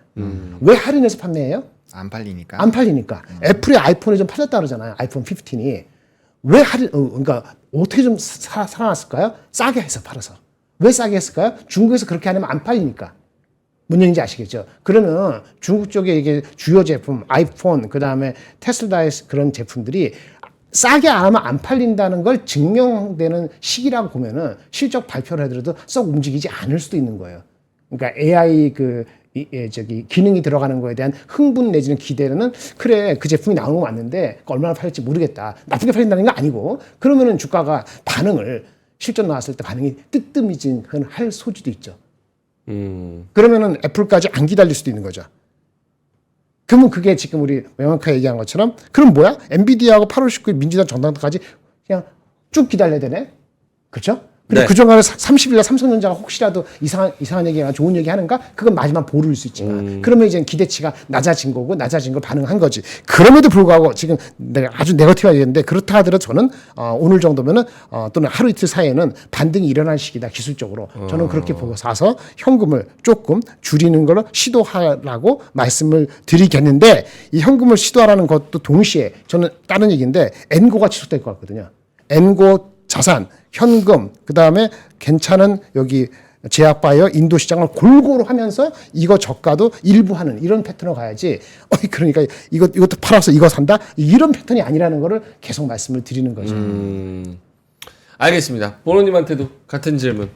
왜 할인해서 판매해요? 안 팔리니까. 안 팔리니까. 애플의 아이폰이 좀 팔렸다 그러잖아요. 아이폰 15이. 왜 그러니까 어떻게 좀 살아났을까요? 싸게 해서 팔아서. 왜 싸게 했을까요? 중국에서 그렇게 안 하면 안 팔리니까. 뭔 얘기인지 아시겠죠? 그러면 중국 쪽에 이게 주요 제품, 아이폰, 그 다음에 테슬라의 그런 제품들이 싸게 안 하면 안 팔린다는 걸 증명되는 시기라고 보면은 실적 발표를 하더라도 썩 움직이지 않을 수도 있는 거예요. 그러니까 AI 기능이 들어가는 거에 대한 흥분 내지는 기대는 그래 그 제품이 나오는 거 맞는데 얼마나 팔릴지 모르겠다. 나쁘게 팔린다는 건 아니고 그러면은 주가가 실적 나왔을 때 반응이 뜨뜨미진할 소지도 있죠. 그러면은 애플까지 안 기다릴 수도 있는 거죠. 그러면 그게 지금 우리 명확하게 얘기한 것처럼 그럼 뭐야? 엔비디아하고 8월 19일 민주당 정당까지 그냥 쭉 기다려야 되네? 그렇죠? 그리고 네. 그중간에 30일 날 삼성전자가 혹시라도 이상한 얘기가 좋은 얘기 하는가? 그건 마지막 보루일 수 있지만 그러면 이제 기대치가 낮아진 걸 반응한 거지. 그럼에도 불구하고 지금 내가 아주 네거티브하게 얘기했는데 그렇다 하더라도 저는 오늘 정도면은 또는 하루 이틀 사이에는 반등이 일어날 시기다 기술적으로. 저는 그렇게 보고 사서 현금을 조금 줄이는 걸로 시도하라고 말씀을 드리겠는데 이 현금을 시도하라는 것도 동시에 저는 다른 얘기인데 엔고가 지속될 것 같거든요. 엔고 자산, 현금, 그 다음에 괜찮은 여기 제약바이오 인도 시장을 골고루 하면서 이거 저가도 일부 하는 이런 패턴으로 가야지. 그러니까 이것도 팔아서 이거 산다? 이런 패턴이 아니라는 거를 계속 말씀을 드리는 거죠. 알겠습니다. 보노님한테도 같은 질문.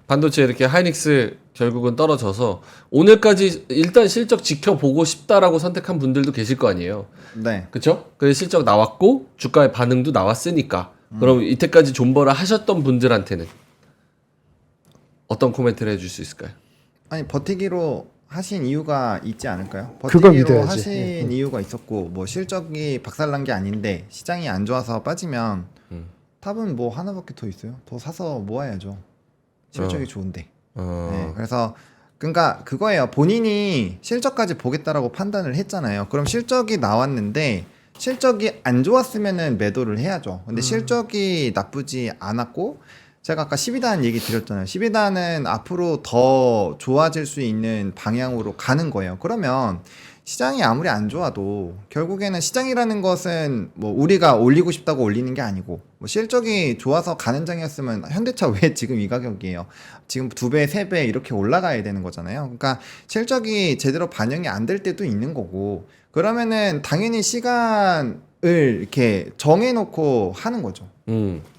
반도체 이렇게 하이닉스 결국은 떨어져서 오늘까지 일단 실적 지켜보고 싶다라고 선택한 분들도 계실 거 아니에요. 네. 그렇죠? 그래서 실적 나왔고 주가의 반응도 나왔으니까 그럼 이때까지 존버를 하셨던 분들한테는 어떤 코멘트를 해줄 수 있을까요? 아니 버티기로 하신 이유가 있지 않을까요? 그걸 버티기로 믿어야지. 하신 이유가 있었고 뭐 실적이 박살난 게 아닌데 시장이 안 좋아서 빠지면 답은 뭐 하나밖에 더 있어요. 더 사서 모아야죠. 실적이 좋은데. 네, 그래서 그러니까 그거예요. 본인이 실적까지 보겠다라고 판단을 했잖아요. 그럼 실적이 나왔는데 실적이 안 좋았으면은 매도를 해야죠. 근데 실적이 나쁘지 않았고 제가 아까 12단 얘기 드렸잖아요. 12단은 앞으로 더 좋아질 수 있는 방향으로 가는 거예요. 그러면 시장이 아무리 안 좋아도 결국에는 시장이라는 것은 뭐 우리가 올리고 싶다고 올리는 게 아니고 뭐 실적이 좋아서 가는 장이었으면 현대차 왜 지금 이 가격이에요? 지금 2배, 3배 이렇게 올라가야 되는 거잖아요. 그러니까 실적이 제대로 반영이 안 될 때도 있는 거고 그러면은 당연히 시간을 이렇게 정해놓고 하는 거죠.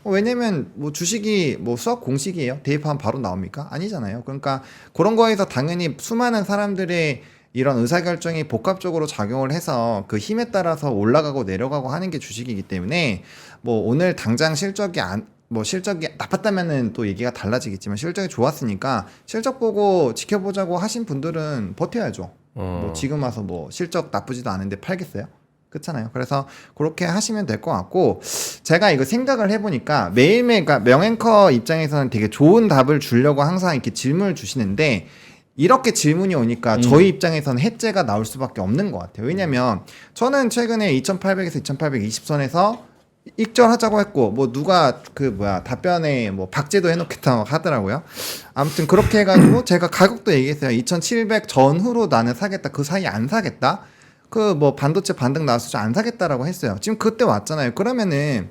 왜냐면 뭐 주식이 뭐 수학 공식이에요. 대입하면 바로 나옵니까? 아니잖아요. 그러니까 그런 거에서 당연히 수많은 사람들의 이런 의사결정이 복합적으로 작용을 해서 그 힘에 따라서 올라가고 내려가고 하는 게 주식이기 때문에 뭐 오늘 당장 실적이 나빴다면은 또 얘기가 달라지겠지만 실적이 좋았으니까 실적 보고 지켜보자고 하신 분들은 버텨야죠. 뭐 지금 와서 뭐 실적 나쁘지도 않은데 팔겠어요? 그렇잖아요. 그래서 그렇게 하시면 될 것 같고 제가 이거 생각을 해보니까 매일매일 그러니까 명앵커 입장에서는 되게 좋은 답을 주려고 항상 이렇게 질문을 주시는데 이렇게 질문이 오니까 저희 입장에서는 해제가 나올 수밖에 없는 것 같아요. 왜냐면 저는 최근에 2800에서 2820선에서 익절하자고 했고 뭐 누가 답변에 뭐 박제도 해놓겠다고 하더라고요. 아무튼 그렇게 해가지고 제가 가격도 얘기했어요. 2,700 전후로 나는 사겠다. 그 사이에 안 사겠다. 그 뭐 반도체 반등 나왔을 때 안 사겠다라고 했어요. 지금 그때 왔잖아요. 그러면은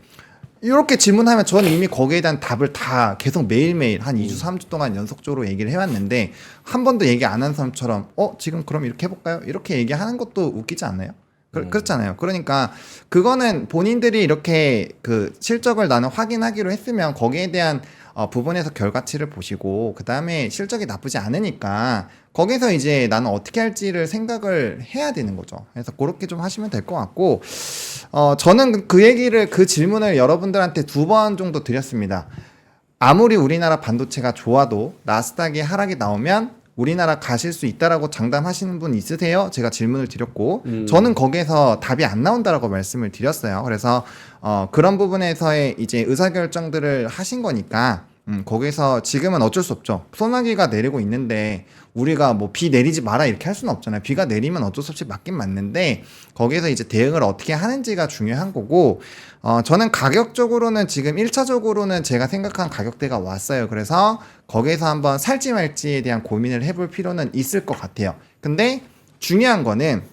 이렇게 질문하면 저는 이미 거기에 대한 답을 다 계속 매일매일 한 2주 3주 동안 연속적으로 얘기를 해왔는데 한 번도 얘기 안 한 사람처럼 지금 그럼 이렇게 해볼까요? 이렇게 얘기하는 것도 웃기지 않나요? 그렇잖아요. 그러니까 그거는 본인들이 이렇게 그 실적을 나는 확인하기로 했으면 거기에 대한 부분에서 결과치를 보시고 그 다음에 실적이 나쁘지 않으니까 거기서 이제 나는 어떻게 할지를 생각을 해야 되는 거죠. 그래서 그렇게 좀 하시면 될 것 같고 저는 그 질문을 여러분들한테 2번 정도 드렸습니다. 아무리 우리나라 반도체가 좋아도 나스닥에 하락이 나오면 우리나라 가실 수 있다라고 장담하시는 분 있으세요? 제가 질문을 드렸고 저는 거기에서 답이 안 나온다라고 말씀을 드렸어요. 그래서 그런 부분에서의 이제 의사결정들을 하신 거니까 거기서 지금은 어쩔 수 없죠. 소나기가 내리고 있는데 우리가 뭐 비 내리지 마라 이렇게 할 수는 없잖아요. 비가 내리면 어쩔 수 없이 맞긴 맞는데 거기서 이제 대응을 어떻게 하는지가 중요한 거고 저는 가격적으로는 지금 1차적으로는 제가 생각한 가격대가 왔어요. 그래서 거기에서 한번 살지 말지에 대한 고민을 해볼 필요는 있을 것 같아요. 근데 중요한 거는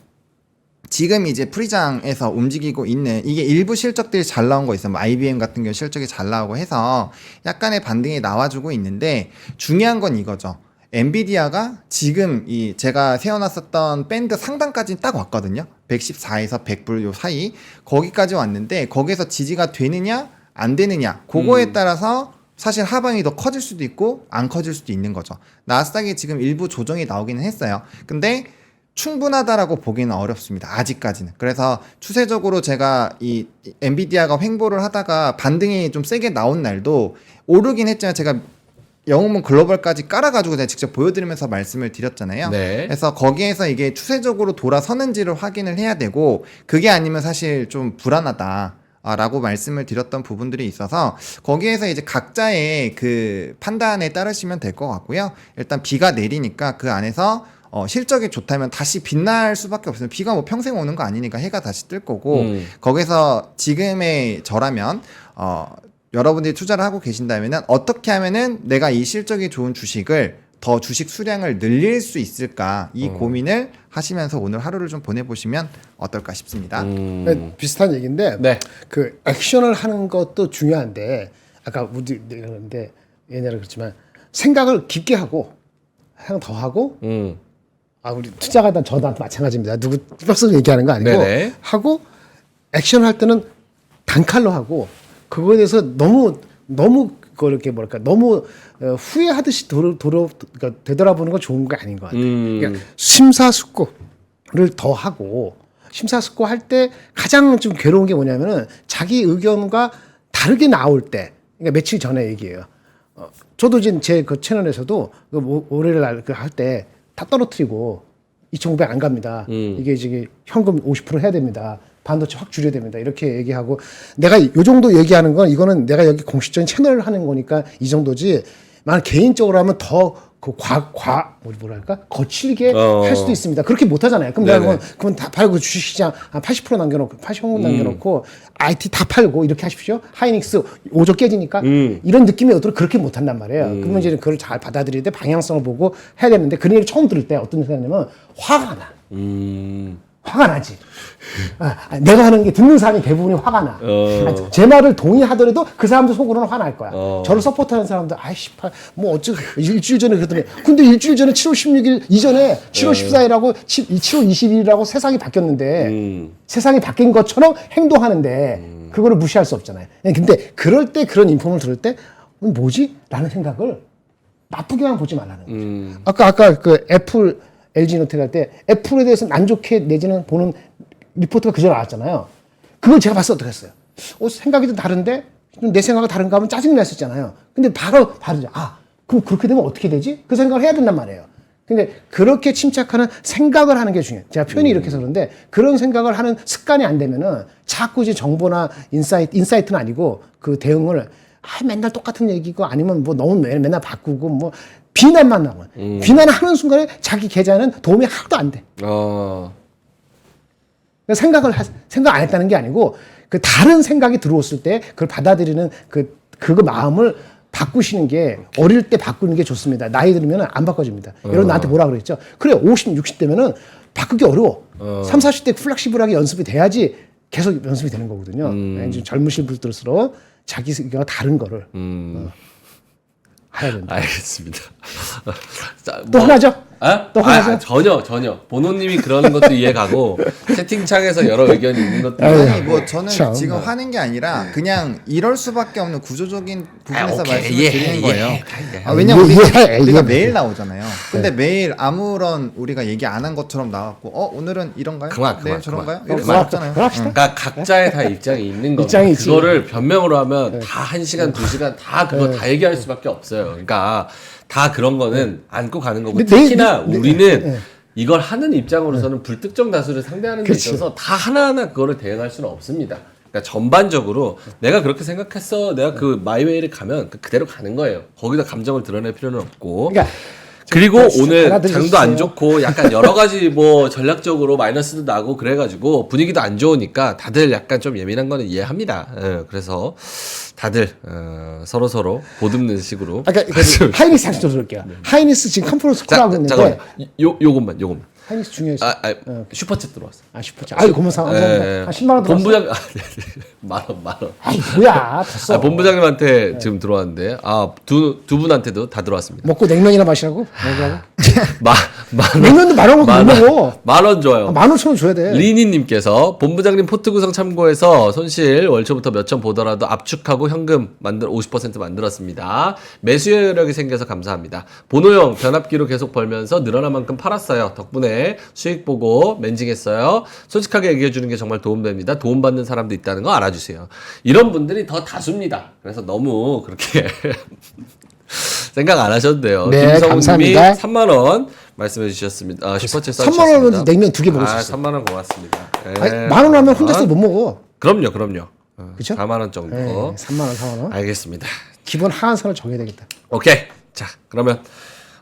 지금 이제 프리장에서 움직이고 있는 이게 일부 실적들이 잘 나온 거 있어요. 뭐 IBM 같은 경우 실적이 잘 나오고 해서 약간의 반등이 나와주고 있는데 중요한 건 이거죠. 엔비디아가 지금 이 제가 세워놨었던 밴드 상단까지 딱 왔거든요. 114에서 100불 요 사이 거기까지 왔는데 거기서 지지가 되느냐 안 되느냐 그거에 따라서 사실 하방이 더 커질 수도 있고 안 커질 수도 있는 거죠. 나스닥이 지금 일부 조정이 나오기는 했어요. 근데 충분하다라고 보기는 어렵습니다. 아직까지는. 그래서 추세적으로 제가 이 엔비디아가 횡보를 하다가 반등이 좀 세게 나온 날도 오르긴 했지만 제가 영웅문 글로벌까지 깔아가지고 제가 직접 보여드리면서 말씀을 드렸잖아요. 네. 그래서 거기에서 이게 추세적으로 돌아서는지를 확인을 해야 되고 그게 아니면 사실 좀 불안하다. 라고 말씀을 드렸던 부분들이 있어서 거기에서 이제 각자의 그 판단에 따르시면 될 것 같고요. 일단 비가 내리니까 그 안에서 실적이 좋다면 다시 빛날 수밖에 없어요. 비가 뭐 평생 오는 거 아니니까 해가 다시 뜰 거고 거기서 지금의 저라면 여러분들이 투자를 하고 계신다면은 어떻게 하면은 내가 이 실적이 좋은 주식을 더 주식 수량을 늘릴 수 있을까 이 고민을 하시면서 오늘 하루를 좀 보내보시면 어떨까 싶습니다. 비슷한 얘기인데 네. 그 액션을 하는 것도 중요한데 아까 우리 그런데 옛날에 그렇지만 생각을 깊게 하고 하나 더 하고 우리 투자가 다 저도 마찬가지입니다. 누구 뼈서 얘기하는 거 아니고 네네. 하고 액션을 할 때는 단칼로 하고 그거에 대해서 너무 그렇게 뭐랄까 너무 후회하듯이 그러니까 되돌아보는 건 좋은 거 아닌 것 같아요. 그러니까 심사숙고를 더 하고 심사숙고 할 때 가장 좀 괴로운 게 뭐냐면은 자기 의견과 다르게 나올 때, 그러니까 며칠 전에 얘기예요. 저도 지금 제 그 채널에서도 올해를 할 때 다 떨어뜨리고 2,500 안 갑니다. 이게 지금 현금 50% 해야 됩니다. 반도체 확 줄여야 됩니다. 이렇게 얘기하고 내가 요 정도 얘기하는 건 이거는 내가 여기 공식적인 채널을 하는 거니까 이 정도지. 만약 개인적으로 하면 더 그 뭐랄까 거칠게 할 수도 있습니다. 그렇게 못 하잖아요. 그럼 내가 그건 다 팔고 주식시장 한 80% 남겨놓고 80% 남겨놓고 IT 다 팔고 이렇게 하십시오. 하이닉스 5조 깨지니까 이런 느낌이 어떻게 그렇게 못 한단 말이에요. 그러면 이제 그걸 잘 받아들일 때 방향성을 보고 해야 되는데 그런 얘기를 처음 들을 때 어떤 생각이냐면 화가 나. 화가 나지. 내가 하는 게 듣는 사람이 대부분이 화가 나. 제 말을 동의하더라도 그 사람도 속으로는 화날 거야. 저를 서포트하는 사람들, 아이씨, 뭐 어쩌고 일주일 전에 그랬더니, 근데 일주일 전에 7월 16일 이전에 7월 14일하고 7월 20일이라고 세상이 바뀌었는데 세상이 바뀐 것처럼 행동하는데 그거를 무시할 수 없잖아요. 근데 그럴 때 그런 인폼을 들을 때 뭐지? 라는 생각을 나쁘게만 보지 말라는 거죠. 아까 그 애플 LG 노텍 할 때 애플에 대해서 안 좋게 내지는 보는 리포트가 그저 나왔잖아요. 그걸 제가 봤을 때 어떻게 했어요? 생각이 좀 다른데 내 생각이 다른가 하면 짜증이 났었잖아요. 근데 바로 다르죠. 그럼 그렇게 되면 어떻게 되지? 그 생각을 해야 된단 말이에요. 근데 그렇게 침착하는 생각을 하는 게 중요해요. 제가 표현이 이렇게 해서 그런데 그런 생각을 하는 습관이 안 되면은 자꾸 이제 정보나 인사이트는 아니고 그 대응을 맨날 똑같은 얘기고 아니면 뭐 너무 맨날 바꾸고 뭐 비난만 나오면 비난하는 순간에 자기 계좌에는 도움이 하나도 안 돼. 그러니까 생각 안 했다는 게 아니고 그 다른 생각이 들어왔을 때 그걸 받아들이는 그거 마음을 바꾸시는 게 어릴 때 바꾸는 게 좋습니다. 나이 들면 안 바꿔집니다. 여러분 나한테 뭐라 그랬죠? 그래 50, 60대면은 바꾸기 어려워. 3, 40대 플렉시블하게 연습이 돼야지 계속 연습이 되는 거거든요. 이제 젊으신 분들일수록 자기 의견과 다른 거를 해야 된다. 알겠습니다. 자, 또 하나죠? 아? 또 하나죠? 전혀. 보노님이 그러는 것도 이해가고 채팅창에서 여러 의견이 있는 것도 아니 뭐 저는 참. 지금 화낸 게 아니라 그냥 이럴 수밖에 없는 구조적인 부분에서 오케이. 말씀을 예, 드리는 예, 거예요. 예. 왜냐면 예, 우리가 예. 매일 나오잖아요. 근데 매일 아무런 우리가 얘기 안 한 것처럼 나왔고 오늘은 이런가요? 그만, 내일 그만, 저런가요? 그만. 이럴 수 없잖아요. 그럽시다. 그러니까 각자의 다 입장이 있는 거고 입장이 있지. 그거를 변명으로 하면 다 1시간, 2시간 다 그거 다 얘기할 수밖에 없어요. 그러니까 다 그런 거는 안고 가는 거고 근데 특히나 우리는 네. 이걸 하는 입장으로서는 불특정 다수를 상대하는 데 그치. 있어서 다 하나하나 그거를 대응할 수는 없습니다. 그러니까 전반적으로 내가 그렇게 생각했어. 내가 그 마이웨이를 가면 그대로 가는 거예요. 거기다 감정을 드러낼 필요는 없고. 그러니까 그리고 오늘 알아들으셨어요? 장도 안 좋고 약간 여러 가지 뭐 전략적으로 마이너스도 나고 그래가지고 분위기도 안 좋으니까 다들 약간 좀 예민한 거는 이해합니다. 그래서 다들 서로 보듬는 식으로. 아까 하이니스 다시 좀 들을게요. 하이니스 지금 컨퍼런스 콜 하고 있는데 잠깐만 요것만. 하이니스 중요해서 슈퍼챗 들어왔어. 슈퍼챗. 아유 고마워. 감사합니다. 10만 원 들어왔어. 본부장 만 원. 아이 뭐야 됐어. 본부장님한테 지금 들어왔는데 두 분한테도 다 들어왔습니다. 먹고 냉면이나 마시라고? 먹으라고? 만 냉면도 만원 못 먹어. 10,000원 줘요. 15,000원 줘야 돼. 리니님께서 본부장님 포트 구성 참고해서 손실 월초부터 몇천 보더라도 압축하고 현금 50% 만들었습니다. 매수 여력이 생겨서 감사합니다. 보노형 변압기로 계속 벌면서 늘어난 만큼 팔았어요. 덕분에 수익 보고 멘징했어요. 솔직하게 얘기해 주는 게 정말 도움됩니다. 도움받는 사람도 있다는 거 알아주세요. 이런 분들이 더 다수입니다. 그래서 너무 그렇게 생각 안 하셔도 돼요. 네, 김성훈님이 감사합니다. 3만 원 말씀해 주셨습니다. 슈퍼챗 3만 원이면 냉면 2개 먹을 수 있어. 3만 원 고맙습니다. 아니, 만원 하면 혼자서 못 먹어. 그럼요. 그쵸? 4만 원 정도. 네, 3만 원, 4만 원. 알겠습니다. 기본 하한선을 정해야 되겠다. 오케이. 자, 그러면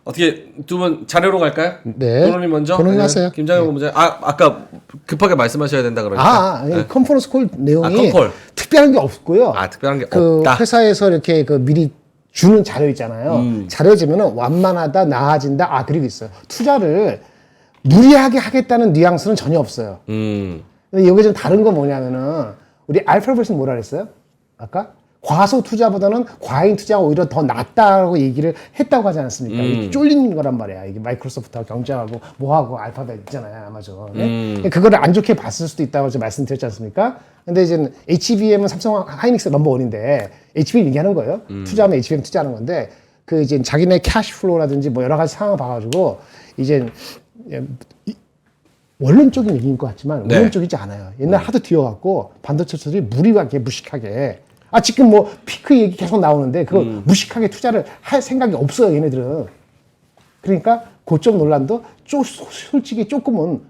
어떻게 두 분 자료로 갈까요? 네. 본원님 먼저. 본원님 아니면 하세요. 김장현 본부장. 아까 급하게 말씀하셔야 된다 그러니까. 컨퍼런스 콜 내용이 컨콜. 특별한 게 없고요. 특별한 게 그 없다. 회사에서 이렇게 미리 주는 자료 있잖아요. 자료 주면은 완만하다, 나아진다. 그리고 있어요. 투자를 무리하게 하겠다는 뉘앙스는 전혀 없어요. 근데 여기 좀 다른 건 뭐냐면은 우리 알파벳은 뭐라 그랬어요? 아까? 과소 투자보다는 과잉 투자가 오히려 더 낫다고 얘기를 했다고 하지 않았습니까? 이게 쫄린 거란 말이야. 이게 마이크로소프트하고 경쟁하고 뭐하고 알파벳 있잖아요. 아마존. 네? 그거를 안 좋게 봤을 수도 있다고 제가 말씀드렸지 않습니까? 근데 이제 HBM은 삼성 하이닉스 넘버원인데 HBM 얘기하는 거예요. 투자하면 HBM 투자하는 건데 그 이제 자기네 캐시플로우라든지 뭐 여러 가지 상황을 봐가지고 이제 원론적인 얘기인 것 같지만 네. 원론적이지 않아요. 옛날 하도 뒤어갖고 반도체들이 무리하게 무식하게 지금 뭐 피크 얘기 계속 나오는데 그거 무식하게 투자를 할 생각이 없어요 얘네들은. 그러니까 고점 논란도 솔직히 조금은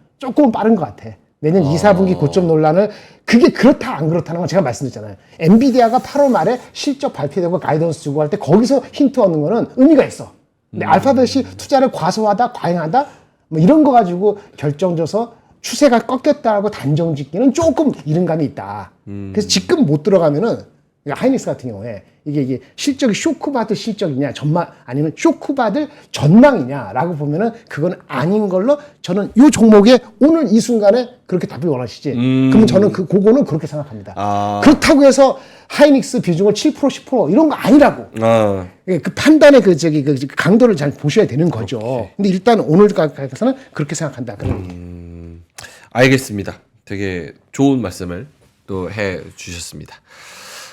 빠른 것 같아. 내년 2, 4분기 고점 논란을 그게 그렇다 안 그렇다는 건 제가 말씀드렸잖아요. 엔비디아가 8월 말에 실적 발표되고 가이던스 주고 할 때 거기서 힌트 얻는 거는 의미가 있어. 근데 알파벳이 투자를 과소하다 과잉하다 뭐 이런 거 가지고 결정져서 추세가 꺾였다고 단정 짓기는 조금 이른감이 있다. 그래서 지금 못 들어가면은 하이닉스 같은 경우에 이게 실적이 쇼크받을 실적이냐 전망 아니면 쇼크받을 전망이냐라고 보면은 그건 아닌 걸로 저는 이 종목에 오늘 이 순간에 그렇게 답을 원하시지. 그러면 저는 그거는 그렇게 생각합니다. 그렇다고 해서 하이닉스 비중을 7% 10% 이런 거 아니라고. 그 판단의 그 강도를 잘 보셔야 되는 거죠. 근데 일단 오늘까지는 그렇게 생각한다. 그런 얘기. 알겠습니다. 되게 좋은 말씀을 또 해 주셨습니다.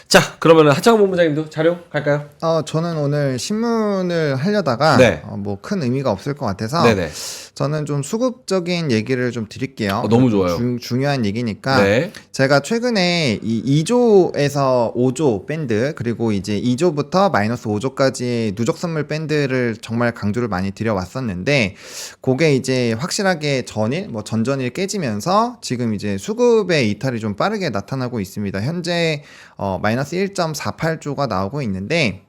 자, 그러면은 하창원 본부장님도 자료 갈까요? 저는 오늘 신문을 하려다가 네. 뭐 큰 의미가 없을 것 같아서 네네. 저는 좀 수급적인 얘기를 좀 드릴게요. 너무 좋아요. 중요한 얘기니까 네. 제가 최근에 이 2조에서 5조 밴드 그리고 이제 2조부터 마이너스 5조까지의 누적 선물 밴드를 정말 강조를 많이 드려왔었는데 그게 이제 확실하게 전일 뭐 전전일 깨지면서 지금 이제 수급의 이탈이 좀 빠르게 나타나고 있습니다. 현재 마이너스 1.48조가 나오고 있는데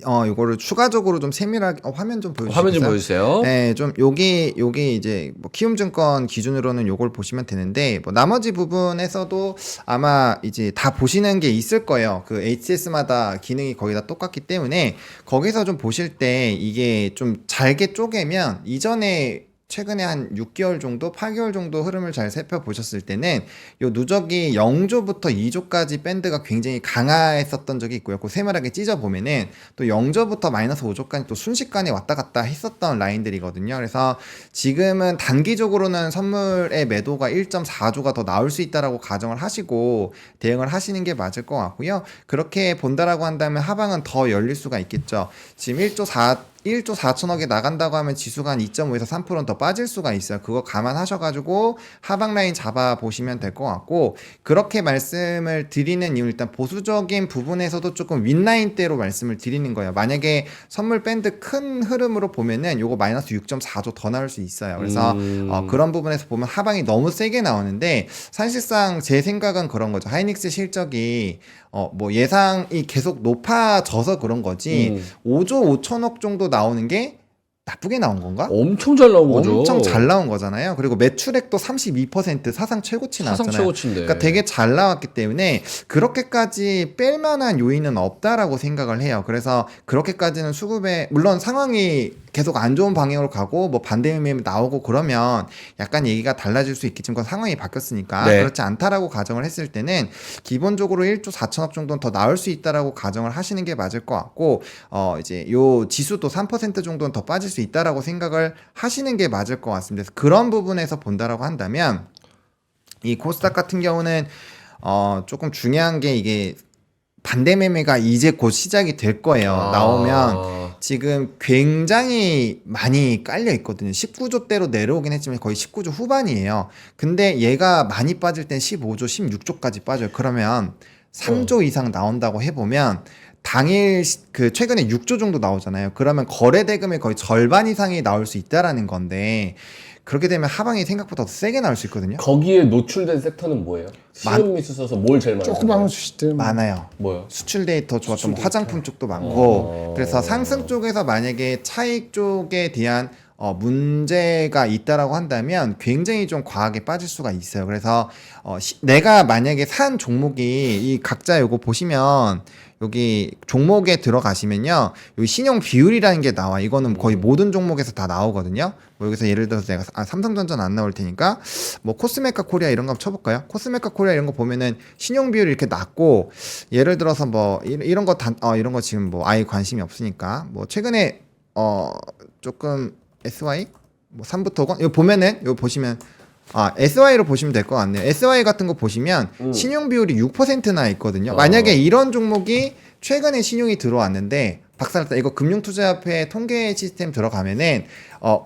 요거를 추가적으로 좀 세밀하게 화면 좀 보여주세요. 화면 좀 보여주세요. 네, 좀 요게 이제 뭐 키움증권 기준으로는 요걸 보시면 되는데 뭐 나머지 부분에서도 아마 이제 다 보시는 게 있을 거예요. 그 HS마다 기능이 거의 다 똑같기 때문에 거기서 좀 보실 때 이게 좀 잘게 쪼개면 이전에 최근에 한 6개월 정도, 8개월 정도 흐름을 잘 살펴보셨을 때는 요 누적이 0조부터 2조까지 밴드가 굉장히 강화했었던 적이 있고요. 그 세밀하게 찢어보면은 또 0조부터 마이너스 5조까지 또 순식간에 왔다 갔다 했었던 라인들이거든요. 그래서 지금은 단기적으로는 선물의 매도가 1.4조가 더 나올 수 있다라고 가정을 하시고 대응을 하시는 게 맞을 것 같고요. 그렇게 본다라고 한다면 하방은 더 열릴 수가 있겠죠. 지금 1조 4천억에 나간다고 하면 지수가 한 2.5에서 3%는 더 빠질 수가 있어요. 그거 감안하셔가지고 하방 라인 잡아보시면 될 것 같고, 그렇게 말씀을 드리는 이유는 일단 보수적인 부분에서도 조금 윗라인대로 말씀을 드리는 거예요. 만약에 선물 밴드 큰 흐름으로 보면은 요거 마이너스 6.4조 더 나올 수 있어요. 그래서 그런 부분에서 보면 하방이 너무 세게 나오는데, 사실상 제 생각은 그런 거죠. 하이닉스 실적이 뭐 예상이 계속 높아져서 그런 거지 5조 5천억 정도 나오는 게 나쁘게 나온 건가? 엄청 잘 나온 거죠. 엄청 잘 나온 거잖아요. 그리고 매출액도 32% 사상 최고치 나왔잖아요. 사상 최고치인데. 그러니까 되게 잘 나왔기 때문에 그렇게까지 뺄 만한 요인은 없다라고 생각을 해요. 그래서 그렇게까지는 수급에, 물론 상황이 계속 안 좋은 방향으로 가고 뭐 반대 의미 나오고 그러면 약간 얘기가 달라질 수 있겠지만 그건 상황이 바뀌었으니까 네. 그렇지 않다라고 가정을 했을 때는 기본적으로 1조 4천억 정도는 더 나올 수 있다라고 가정을 하시는 게 맞을 것 같고, 이제 요 지수도 3% 정도는 더 빠질 수 있다라고 생각을 하시는 게 맞을 것 같습니다. 그래서 그런 부분에서 본다라고 한다면 이 코스닥 같은 경우는 조금 중요한 게 이게 반대 매매가 이제 곧 시작이 될 거예요. 나오면 지금 굉장히 많이 깔려 있거든요. 19조대로 내려오긴 했지만 거의 19조 후반이에요. 근데 얘가 많이 빠질 땐 15조, 16조까지 빠져요. 그러면 3조 이상 나온다고 해보면 당일 그 최근에 6조 정도 나오잖아요. 그러면 거래 대금의 거의 절반 이상이 나올 수 있다라는 건데, 그렇게 되면 하방이 생각보다 더 세게 나올 수 있거든요. 거기에 노출된 섹터는 뭐예요? 실업미수 써서 뭘 제일 많이 조그마한 하나요? 수시들 많아요. 뭐요? 수출 데이터 좋았던 수출 뭐 화장품 쪽도 많고, 어. 그래서 상승 쪽에서 만약에 차익 쪽에 대한 문제가 있다라고 한다면 굉장히 좀 과하게 빠질 수가 있어요. 그래서 내가 만약에 산 종목이 이 각자 요거 보시면 여기 종목에 들어가시면요, 여기 신용 비율이라는 게 나와. 이거는 거의 모든 종목에서 다 나오거든요. 뭐 여기서 예를 들어서 내가 삼성전자는 안 나올 테니까 뭐 코스메카 코리아 이런 거 한번 쳐볼까요? 코스메카 코리아 이런 거 보면은 신용 비율이 이렇게 낮고, 예를 들어서 뭐 이런 거 이런 거 지금 뭐 아예 관심이 없으니까 뭐 최근에 조금 SY 뭐 3부터 5건 이거 보면은 이거 보시면 SY로 보시면 될 것 같네요. SY 같은 거 보시면 신용 비율이 6%나 있거든요. 만약에 이런 종목이 최근에 신용이 들어왔는데 박살났다. 이거 금융투자협회 통계 시스템 들어가면은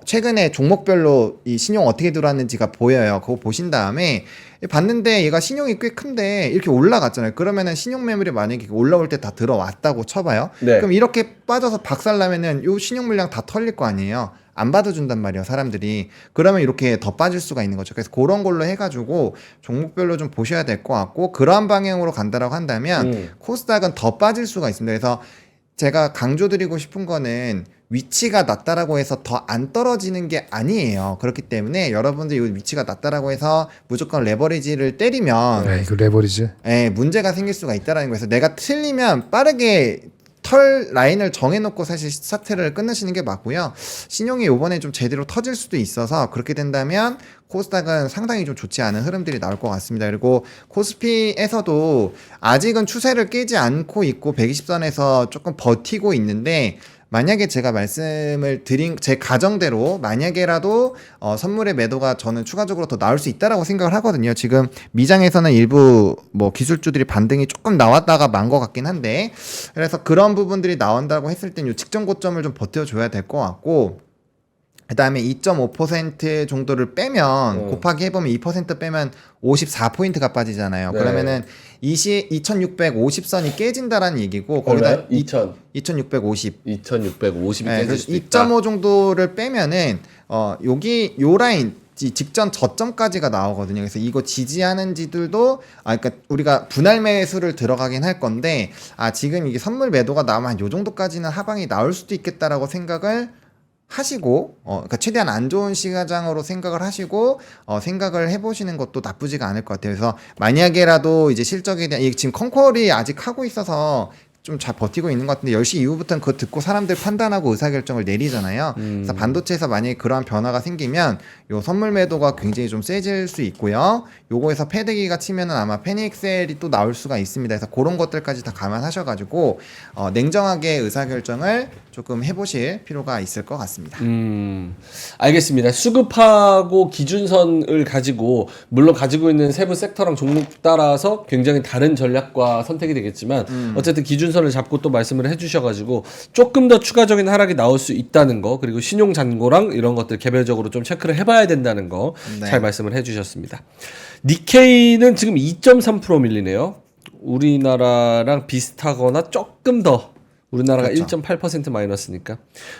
최근에 종목별로 이 신용 어떻게 들어왔는지가 보여요. 그거 보신 다음에 봤는데 얘가 신용이 꽤 큰데 이렇게 올라갔잖아요. 그러면은 신용 매물이 만약에 올라올 때 다 들어왔다고 쳐봐요. 네. 그럼 이렇게 빠져서 박살나면은 요 신용 물량 다 털릴 거 아니에요. 안 받아준단 말이에요, 사람들이. 그러면 이렇게 더 빠질 수가 있는 거죠. 그래서 그런 걸로 해가지고 종목별로 좀 보셔야 될 것 같고, 그러한 방향으로 간다라고 한다면 코스닥은 더 빠질 수가 있습니다. 그래서 제가 강조드리고 싶은 거는 위치가 낮다라고 해서 더 안 떨어지는 게 아니에요. 그렇기 때문에 여러분들이 위치가 낮다라고 해서 무조건 레버리지를 때리면 이거 레버리지. 문제가 생길 수가 있다라는 거에서 내가 틀리면 빠르게 털 라인을 정해놓고 사실 스타트를 끝내시는 게 맞고요. 신용이 요번에 좀 제대로 터질 수도 있어서 그렇게 된다면 코스닥은 상당히 좀 좋지 않은 흐름들이 나올 것 같습니다. 그리고 코스피에서도 아직은 추세를 깨지 않고 있고 120선에서 조금 버티고 있는데, 만약에 제가 말씀을 드린 제 가정대로 만약에라도 선물의 매도가 저는 추가적으로 더 나올 수 있다라고 생각을 하거든요. 지금 미장에서는 일부 뭐 기술주들이 반등이 조금 나왔다가 만 것 같긴 한데, 그래서 그런 부분들이 나온다고 했을 땐 이 직전 고점을 좀 버텨줘야 될 것 같고, 그 다음에 2.5% 정도를 빼면 곱하기 해보면 2% 빼면 54포인트가 빠지잖아요. 네. 그러면은 2650선이 깨진다라는 얘기고, 얼마요? 거기다 2650이 2650. 깨질 그래서 수도 있다. 2.5 정도를 빼면은 요 라인 직전 저점까지가 나오거든요. 그래서 이거 지지하는 지들도 그러니까 우리가 분할 매수를 들어가긴 할 건데 지금 이게 선물 매도가 나오면 한 요 정도까지는 하방이 나올 수도 있겠다라고 생각을 하시고 그러니까 최대한 안 좋은 시장으로 생각을 하시고 생각을 해보시는 것도 나쁘지가 않을 것 같아요. 그래서 만약에라도 이제 실적에 대한 지금 컨콜이 아직 하고 있어서 좀 잘 버티고 있는 것 같은데 10시 이후부터는 그거 듣고 사람들 판단하고 의사결정을 내리잖아요. 그래서 반도체에서 만약에 그러한 변화가 생기면 요 선물 매도가 굉장히 좀 세질 수 있고요. 요거에서 패대기가 치면은 아마 페닉셀이 또 나올 수가 있습니다. 그래서 그런 것들까지 다 감안하셔가지고 냉정하게 의사결정을 조금 해보실 필요가 있을 것 같습니다. 알겠습니다. 수급하고 기준선을 가지고 물론 가지고 있는 세부 섹터랑 종목 따라서 굉장히 다른 전략과 선택이 되겠지만 어쨌든 기준선을 잡고 또 말씀을 해주셔가지고 조금 더 추가적인 하락이 나올 수 있다는 거 그리고 신용 잔고랑 이런 것들 개별적으로 좀 체크를 해봐야 된다는 거 잘 말씀을 해주셨습니다. 니케이는 지금 2.3% 밀리네요. 우리나라랑 비슷하거나 조금 더 우리나라가 그렇죠. 1.8% 마이너스니까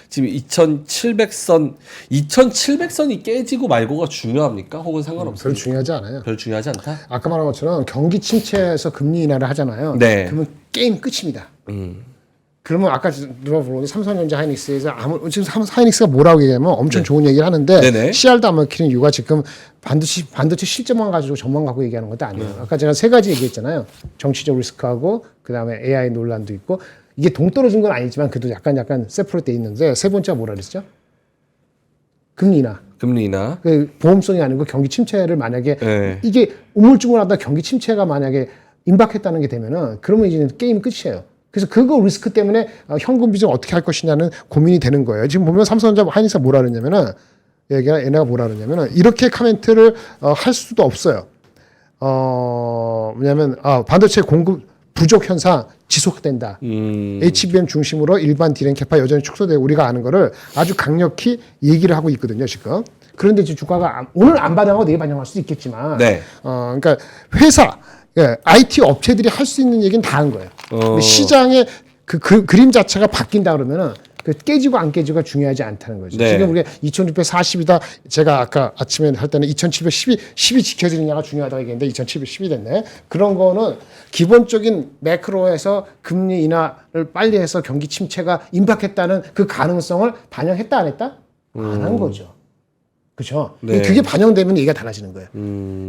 지금 2700선이 깨지고 말고가 중요합니까? 혹은 별 상관없습니까? 중요하지 않아요. 별 중요하지 않다? 아까 말한 것처럼 경기 침체에서 금리 인하를 하잖아요. 네. 그러면 게임 끝입니다. 그러면 아까 누가 물어보는 삼성전자 하이닉스에서 지금 하이닉스가 뭐라고 얘기하면 엄청 좋은 얘기를 하는데 네네. CR도 안 먹히는 이유가 지금 반도체 실적만 가지고 전망 갖고 얘기하는 것도 아니에요. 아까 제가 세 가지 얘기했잖아요. 정치적 리스크하고 그다음에 AI 논란도 있고 이게 동떨어진 건 아니지만 그래도 약간 세퍼레이트 돼 있는데 세 번째가 뭐라 그랬죠? 금리 인하. 금리 인하. 그 보험성이 아니고 경기 침체를 만약에 네. 이게 우물쭈물하다 경기 침체가 만약에 임박했다는 게 되면은 그러면 이제 게임 끝이에요. 그래서 그거 리스크 때문에 현금 비중 어떻게 할 것이냐는 고민이 되는 거예요. 지금 보면 삼성전자 하이닉스가 뭐라 그러냐면은 얘네가 뭐라 그러냐면은 이렇게 코멘트를 할 수도 없어요. 왜냐면 반도체 공급 부족 현상 지속된다. HBM 중심으로 일반 디램 캐파 여전히 축소되고 우리가 아는 거를 아주 강력히 얘기를 하고 있거든요, 지금. 그런데 지금 주가가 오늘 안 반영하고 내일 반영할 수도 있겠지만, 네. 그러니까 회사, IT 업체들이 할 수 있는 얘기는 다 한 거예요. 근데 시장의 그 그림 자체가 바뀐다 그러면은 그 깨지고 안 깨지고가 중요하지 않다는 거죠. 네. 지금 우리가 2640이다. 제가 아까 아침에 할 때는 2710이 지켜지느냐가 중요하다고 얘기했는데 2710이 됐네. 그런 거는 기본적인 매크로에서 금리 인하를 빨리 해서 경기 침체가 임박했다는 그 가능성을 반영했다 안 했다? 안 한 거죠. 그렇죠. 네. 그게 반영되면 얘기가 달라지는 거예요.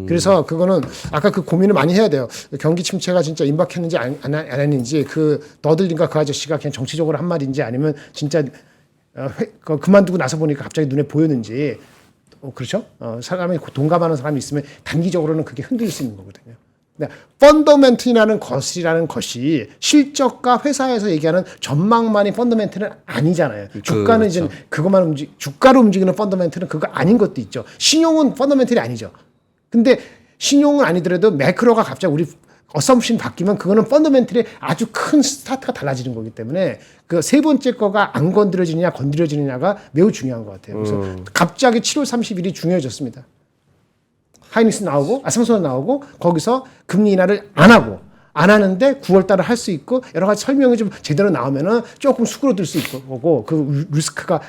그래서 그거는 아까 그 고민을 많이 해야 돼요. 경기 침체가 진짜 임박했는지 안 했는지 그 너들린가 그 아저씨가 그냥 정치적으로 한 말인지 아니면 진짜 그만두고 나서 보니까 갑자기 눈에 보였는지 그렇죠. 사람이 동감하는 사람이 있으면 단기적으로는 그게 흔들릴 수 있는 거거든요. 펀더멘트라는 것이 실적과 회사에서 얘기하는 전망만이 펀더멘트는 아니잖아요. 주가는 이제 그것만 주가로 움직이는 펀더멘트는 그거 아닌 것도 있죠. 신용은 펀더멘트이 아니죠. 근데 신용은 아니더라도 매크로가 갑자기 우리 어썸션 바뀌면 그거는 펀더멘트의 아주 큰 스타트가 달라지는 거기 때문에 그 세 번째 거가 안 건드려지느냐 건드려지느냐가 매우 중요한 것 같아요. 그래서 갑자기 7월 30일이 중요해졌습니다. 하이닉스 나오고 삼성 나오고 거기서 금리 인하를 안 하는데 9월 달에 할 수 있고 여러 가지 설명이 좀 제대로 나오면은 조금 수그러들 수 있고 거고 그 리스크가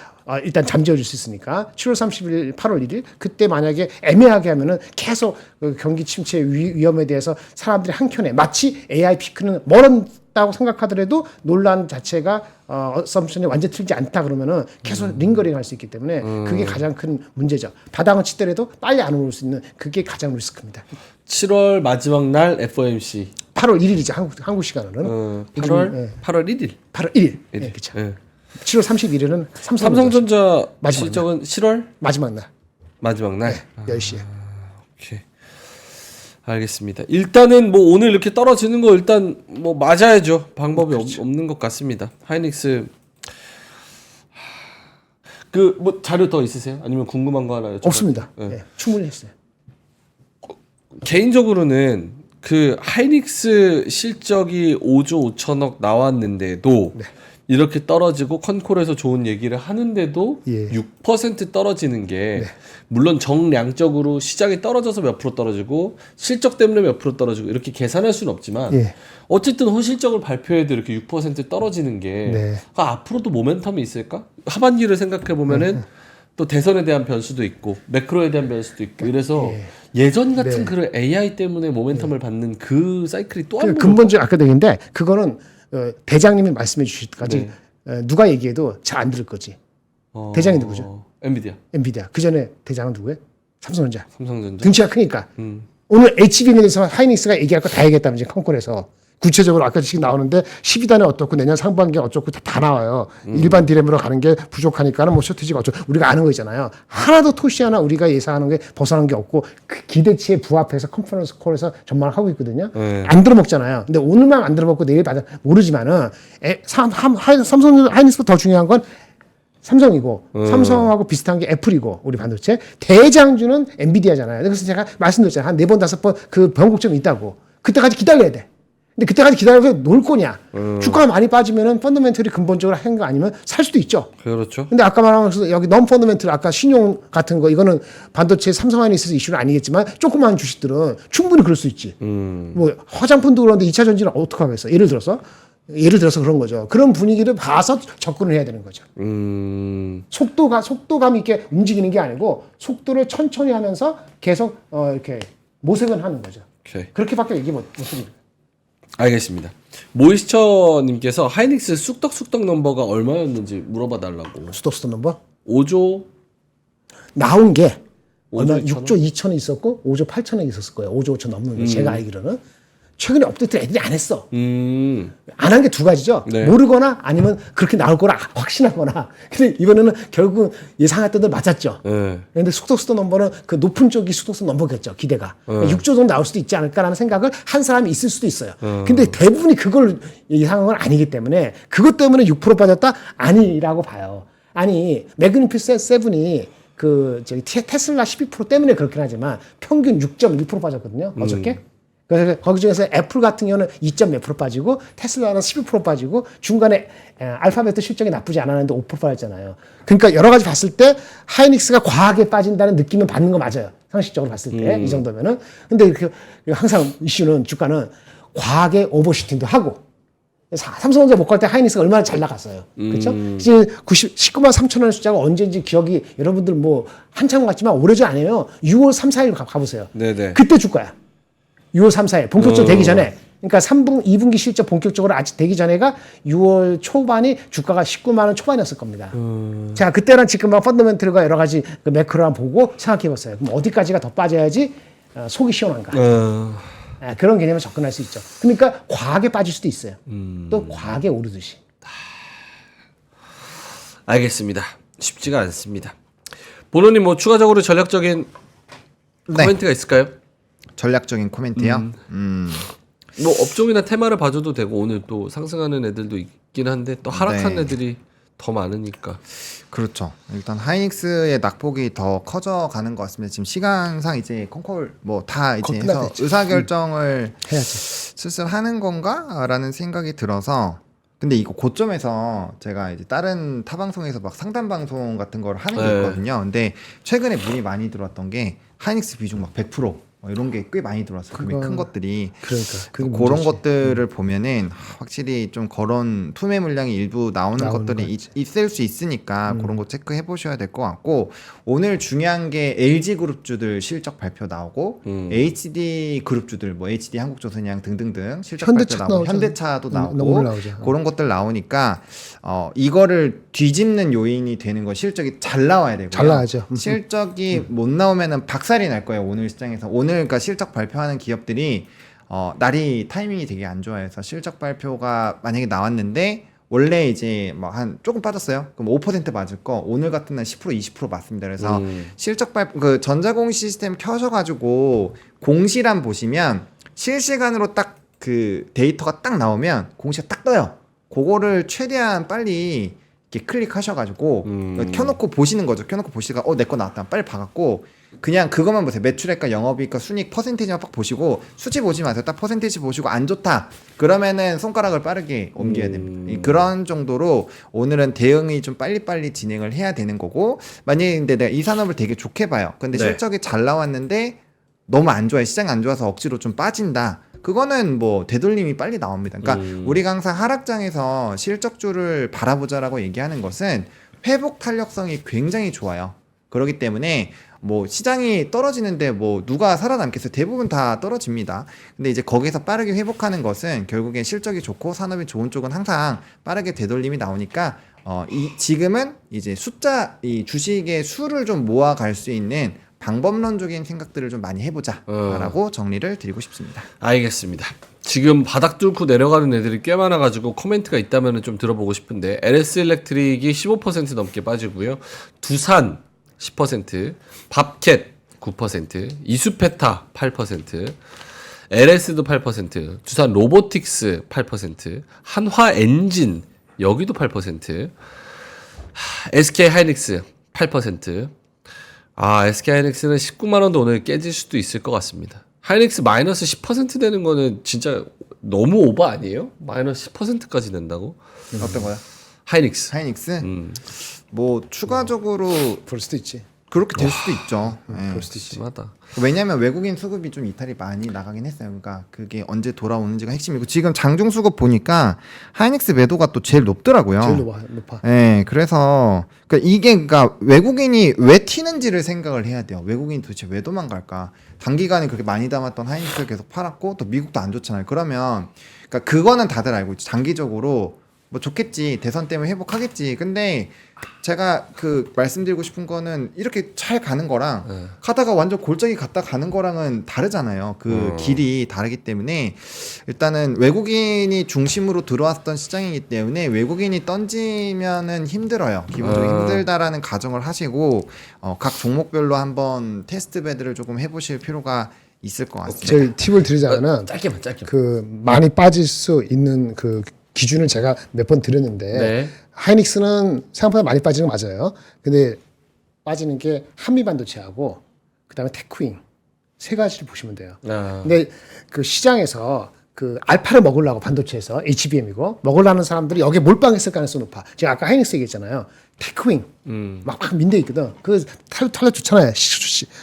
일단 잠재워질 수 있으니까 7월 30일, 8월 1일 그때 만약에 애매하게 하면은 계속 그 경기 침체 위험에 대해서 사람들이 한켠에 마치 AI 피크는 멀었다고 생각하더라도 논란 자체가 어썸션이 완전 틀리지 않다 그러면은 계속 링거링 할 수 있기 때문에 그게 가장 큰 문제죠. 바닥은 치더라도 빨리 안 오를 수 있는 그게 가장 리스크입니다. 7월 마지막 날 FOMC. 8월 1일이죠. 한국 시간으로는. 8월 1일. 8월 1일. 네, 그렇죠. 네. 7월 31일은 삼성전자 마지막 실적은 7월 마지막 날 마지막 날. 10시에. 오케이. 알겠습니다. 일단은 뭐 오늘 이렇게 떨어지는 거 일단 뭐 맞아야죠. 방법이 없는 것 같습니다. 하이닉스 그 뭐 자료 더 있으세요? 아니면 궁금한 거 하나 여쭤볼까요? 없습니다. 네. 네, 충분히 했어요. 개인적으로는 그 하이닉스 실적이 5조 5천억 나왔는데도 이렇게 떨어지고 컨콜에서 좋은 얘기를 하는데도 6% 떨어지는 게 물론 정량적으로 시장이 떨어져서 몇 프로 떨어지고 실적 때문에 몇 프로 떨어지고 이렇게 계산할 수는 없지만 어쨌든 호실적을 발표해도 이렇게 6% 떨어지는 게 앞으로도 모멘텀이 있을까? 하반기를 생각해 보면은 또 대선에 대한 변수도 있고 매크로에 대한 변수도 있고 이래서 예전 같은 그런 AI 때문에 모멘텀을 받는 그 사이클이 또 한 번 근본적 악화되는데 그거는 대장님이 말씀해 주시기까지 누가 얘기해도 잘 안 들을 거지. 대장이 누구죠? 엔비디아. 그 전에 대장은 누구예요? 삼성전자. 등치가 크니까. 오늘 HB에 대해서 하이닉스가 얘기할 거 다 얘기했다면 이제 컨콜에서 구체적으로 아까 지금 나오는데 12단에 어떻고 내년 상반기에 어쩌고 다 나와요. 일반 디램으로 가는 게 부족하니까는 뭐 쇼티지가 어쩌고 우리가 아는 거 있잖아요. 하나도 토시 하나 우리가 예상하는 게 벗어난 게 없고 그 기대치에 부합해서 컨퍼런스 콜에서 전망을 하고 있거든요. 안 들어먹잖아요. 근데 오늘만 안 들어먹고 내일 받아 모르지만은 삼성 하이닉스보다 더 중요한 건 삼성이고 삼성하고 비슷한 게 애플이고 우리 반도체 대장주는 엔비디아잖아요. 그래서 제가 말씀드렸잖아요. 한 4번 5번 그 변곡점이 있다고. 그때까지 기다려야 돼. 근데 그때까지 기다려서 놀 거냐? 주가가 많이 빠지면은 펀더멘털이 근본적으로 한 거 아니면 살 수도 있죠. 그렇죠. 근데 아까 말한 것처럼 여기 non 펀더멘털 아까 신용 같은 거 이거는 반도체 삼성 안에 있어서 이슈는 아니겠지만 조그마한 주식들은 충분히 그럴 수 있지. 뭐 화장품도 그런데 2차 전지는 어떻게 하겠어? 예를 들어서 그런 거죠. 그런 분위기를 봐서 접근을 해야 되는 거죠. 속도감 있게 움직이는 게 아니고 속도를 천천히 하면서 계속 이렇게 모색은 하는 거죠. 오케이. 그렇게밖에 얘기 못 드립니다. 알겠습니다. 모이스처님께서 하이닉스 쑥떡쑥떡 넘버가 얼마였는지 물어봐 달라고. 수도스톤 넘버 5조 나온 게 5조 얼마 2천 6조 2천이 있었고 5조 8천이 있었을 거예요. 5조 5천 넘는 거 제가 알기로는 최근에 업데이트 애들이 안 했어. 안 한 게 두 가지죠. 네. 모르거나 아니면 그렇게 나올 거라 확신하거나. 근데 이번에는 결국 예상했던 대로 맞았죠. 네. 근데 속독수도 넘버는 그 높은 쪽이 속독수 넘버겠죠. 기대가. 6조 정도 나올 수도 있지 않을까라는 생각을 한 사람이 있을 수도 있어요. 근데 대부분이 그걸 예상한 건 아니기 때문에 그것 때문에 6% 빠졌다? 아니라고 봐요. 아니 매그니피센트 7이 그 저기 테슬라 12% 때문에 그렇긴 하지만 평균 6.1% 빠졌거든요. 어저께. 그래서 거기 중에서 애플 같은 경우는 2.몇% 빠지고 테슬라는 12% 빠지고 중간에 알파벳도 실적이 나쁘지 않았는데 5% 빠졌잖아요. 그러니까 여러 가지 봤을 때 하이닉스가 과하게 빠진다는 느낌은 받는 거 맞아요. 상식적으로 봤을 때 이 정도면은. 근데 이렇게 항상 이슈는 주가는 과하게 오버슈팅도 하고 삼성전자 못 갈 때 하이닉스가 얼마나 잘 나갔어요. 그렇죠? 지금 19만 3천 원의 숫자가 언제인지 기억이 여러분들 뭐 한참 같지만 오래전 아니에요. 6월 3, 4일 가보세요. 네네. 그때 주가야. 6월 3, 4일 본격적으로 되기 전에 그러니까 2분기 실적 본격적으로 아직 되기 전에가 6월 초반이 주가가 19만 원 초반이었을 겁니다. 자 그때랑 지금 막 펀더멘털과 여러 가지 그 매크로만 보고 생각해봤어요. 그럼 어디까지가 더 빠져야지 속이 시원한가? 그런 개념에 접근할 수 있죠. 그러니까 과하게 빠질 수도 있어요. 또 과하게 오르듯이. 알겠습니다. 쉽지가 않습니다. 보노님 뭐 추가적으로 전략적인 코멘트가 있을까요? 전략적인 코멘트요. 뭐 업종이나 테마를 봐줘도 되고 오늘 또 상승하는 애들도 있긴 한데 또 하락한 네. 애들이 더 많으니까. 그렇죠. 일단 하이닉스의 낙폭이 더 커져가는 것 같습니다. 지금 시간상 이제 콩콜 뭐 다 이제 해서 의사결정을 해야지. 슬슬 하는 건가라는 생각이 들어서. 근데 이거 고점에서 제가 이제 다른 타 방송에서 막 상담 방송 같은 걸 하는 게 있거든요. 근데 최근에 문의 많이 들어왔던 게 하이닉스 비중 막 100% 이런 게 꽤 많이 들어왔어요. 금액 큰 것들이. 그러니까 그런 것들을 보면은 확실히 좀 그런 투매 물량이 일부 나오는 것들이 있을 수 있으니까 그런 거 체크해 보셔야 될 것 같고, 오늘 중요한 게 LG 그룹주들 실적 발표 나오고 HD 그룹주들 뭐 HD 한국조선양 등등등 실적 발표 나오고 현대차도 나오고 그런 것들 나오니까 이거를 뒤집는 요인이 되는 거 실적이 잘 나와야 되고요. 잘 나와야죠. 실적이 못 나오면은 박살이 날 거예요. 오늘 시장에서. 오늘 그러니까 실적 발표하는 기업들이 날이 타이밍이 되게 안 좋아해서 실적 발표가 만약에 나왔는데 원래 이제 뭐 한 조금 빠졌어요. 그럼 5% 맞을 거 오늘 같은 날 10% 20% 맞습니다. 그래서 실적 발표 그 전자공시 시스템 켜셔가지고 공시란 보시면 실시간으로 딱 그 데이터가 딱 나오면 공시가 딱 떠요. 그거를 최대한 빨리 이렇게 클릭하셔가지고 켜놓고 보시는 거죠. 켜놓고 보시다가 내 거 나왔다. 빨리 봐갖고 그냥 그것만 보세요. 매출액과 영업이익과 순이익 퍼센테이지만 딱 보시고 수치 보지 마세요. 딱 퍼센테이지 보시고 안 좋다. 그러면은 손가락을 빠르게 옮겨야 됩니다. 그런 정도로 오늘은 대응이 좀 빨리빨리 진행을 해야 되는 거고, 만약에 근데 내가 이 산업을 되게 좋게 봐요. 근데 실적이 잘 나왔는데 너무 안 좋아요. 시장이 안 좋아서 억지로 좀 빠진다. 그거는 뭐 되돌림이 빨리 나옵니다. 그러니까 우리가 항상 하락장에서 실적주를 바라보자라고 얘기하는 것은 회복 탄력성이 굉장히 좋아요. 그렇기 때문에 뭐 시장이 떨어지는데 뭐 누가 살아남겠어요? 대부분 다 떨어집니다. 근데 이제 거기서 빠르게 회복하는 것은 결국엔 실적이 좋고 산업이 좋은 쪽은 항상 빠르게 되돌림이 나오니까 지금은 이제 이 주식의 수를 좀 모아갈 수 있는 방법론적인 생각들을 좀 많이 해보자라고 정리를 드리고 싶습니다. 알겠습니다. 지금 바닥 뚫고 내려가는 애들이 꽤 많아가지고 코멘트가 있다면 좀 들어보고 싶은데 LS 일렉트릭이 15% 넘게 빠지고요. 두산 10%, 밥캣 9%, 이수페타 8%, LS도 8%, 두산 로보틱스 8%, 한화 엔진 여기도 8%, SK 하이닉스 8%. SK 하이닉스는 19만 원도 오늘 깨질 수도 있을 것 같습니다. 하이닉스 마이너스 10% 되는 거는 진짜 너무 오버 아니에요? 마이너스 10%까지 낸다고? 어떤 거요? 하이닉스. 뭐 추가적으로 그럴 수도 있지. 그렇게 될 수도 있죠. 그럴 수도 있지. 심하다. 왜냐하면 외국인 수급이 좀 이탈이 많이 나가긴 했어요. 그러니까 그게 언제 돌아오는지가 핵심이고 지금 장중 수급 보니까 하이닉스 매도가 또 제일 높더라고요. 제일 높아. 네, 그래서 그러니까 외국인이 왜 튀는지를 생각을 해야 돼요. 외국인이 도대체 왜 도망갈까? 단기간에 그렇게 많이 담았던 하이닉스를 계속 팔았고 또 미국도 안 좋잖아요. 그러면 그러니까 그거는 다들 알고 있죠. 장기적으로 뭐 좋겠지, 대선 때문에 회복하겠지. 근데 제가 말씀드리고 싶은 거는 이렇게 잘 가는 거랑 가다가 완전 골짜기 갔다 가는 거랑은 다르잖아요. 길이 다르기 때문에 일단은 외국인이 중심으로 들어왔던 시장이기 때문에 외국인이 던지면은 힘들어요. 기본적으로 힘들다라는 가정을 하시고 각 종목별로 한번 테스트 배드를 조금 해보실 필요가 있을 것 같습니다. 저희 팁을 드리자면은 짧게만. 많이 빠질 수 있는 기준을 제가 몇 번 드렸는데 네. 하이닉스는 생각보다 많이 빠지는 거 맞아요. 근데 빠지는 게 한미반도체하고 그다음에 테크윙 세 가지를 보시면 돼요. 근데 시장에서 알파를 먹으려고 반도체에서 HBM이고 먹으려는 사람들이 여기에 몰빵했을 가능성이 높아. 제가 아까 하이닉스 얘기했잖아요. 테크윙 막 민대 있거든. 탈락 좋잖아요.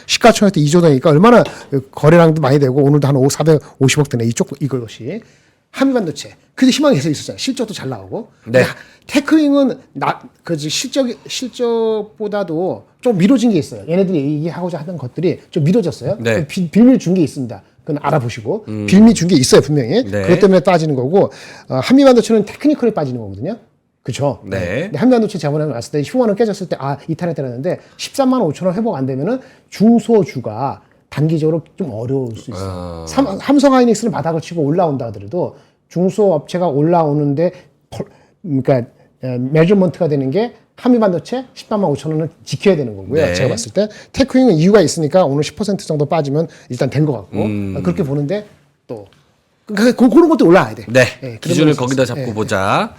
시가총액 때 2조 되니까 얼마나 거래량도 많이 되고 오늘도 한 450억 되네. 이것이. 한미반도체. 근데 희망이 계속 있었잖아요. 실적도 잘 나오고. 네. 테크윙은 실적보다도 좀 미뤄진 게 있어요. 얘네들이 얘기하고자 하던 것들이 좀 미뤄졌어요. 네. 빌미를 준 게 있습니다. 그건 알아보시고. 빌미 준 게 있어요, 분명히. 네. 그것 때문에 빠지는 거고, 한미반도체는 테크니컬에 빠지는 거거든요. 그렇죠. 네. 근데 한미반도체 자본에 왔을 때 15만 원 깨졌을 때 이탈했다는데 13만 5천 원 회복 안 되면은 중소주가 단기적으로 좀 어려울 수 있어요. 삼성 하이닉스는 바닥을 치고 올라온다 하더라도 중소업체가 올라오는데 그러니까 메저먼트가 되는 게 한미반도체 13만 5천 원을 지켜야 되는 거고요. 네. 제가 봤을 때 테크윙은 이유가 있으니까 오늘 10% 정도 빠지면 일단 된 것 같고 그렇게 보는데 또 그런 것도 올라와야 돼. 네. 네, 기준을 그런 거기다 거 잡고 네. 보자.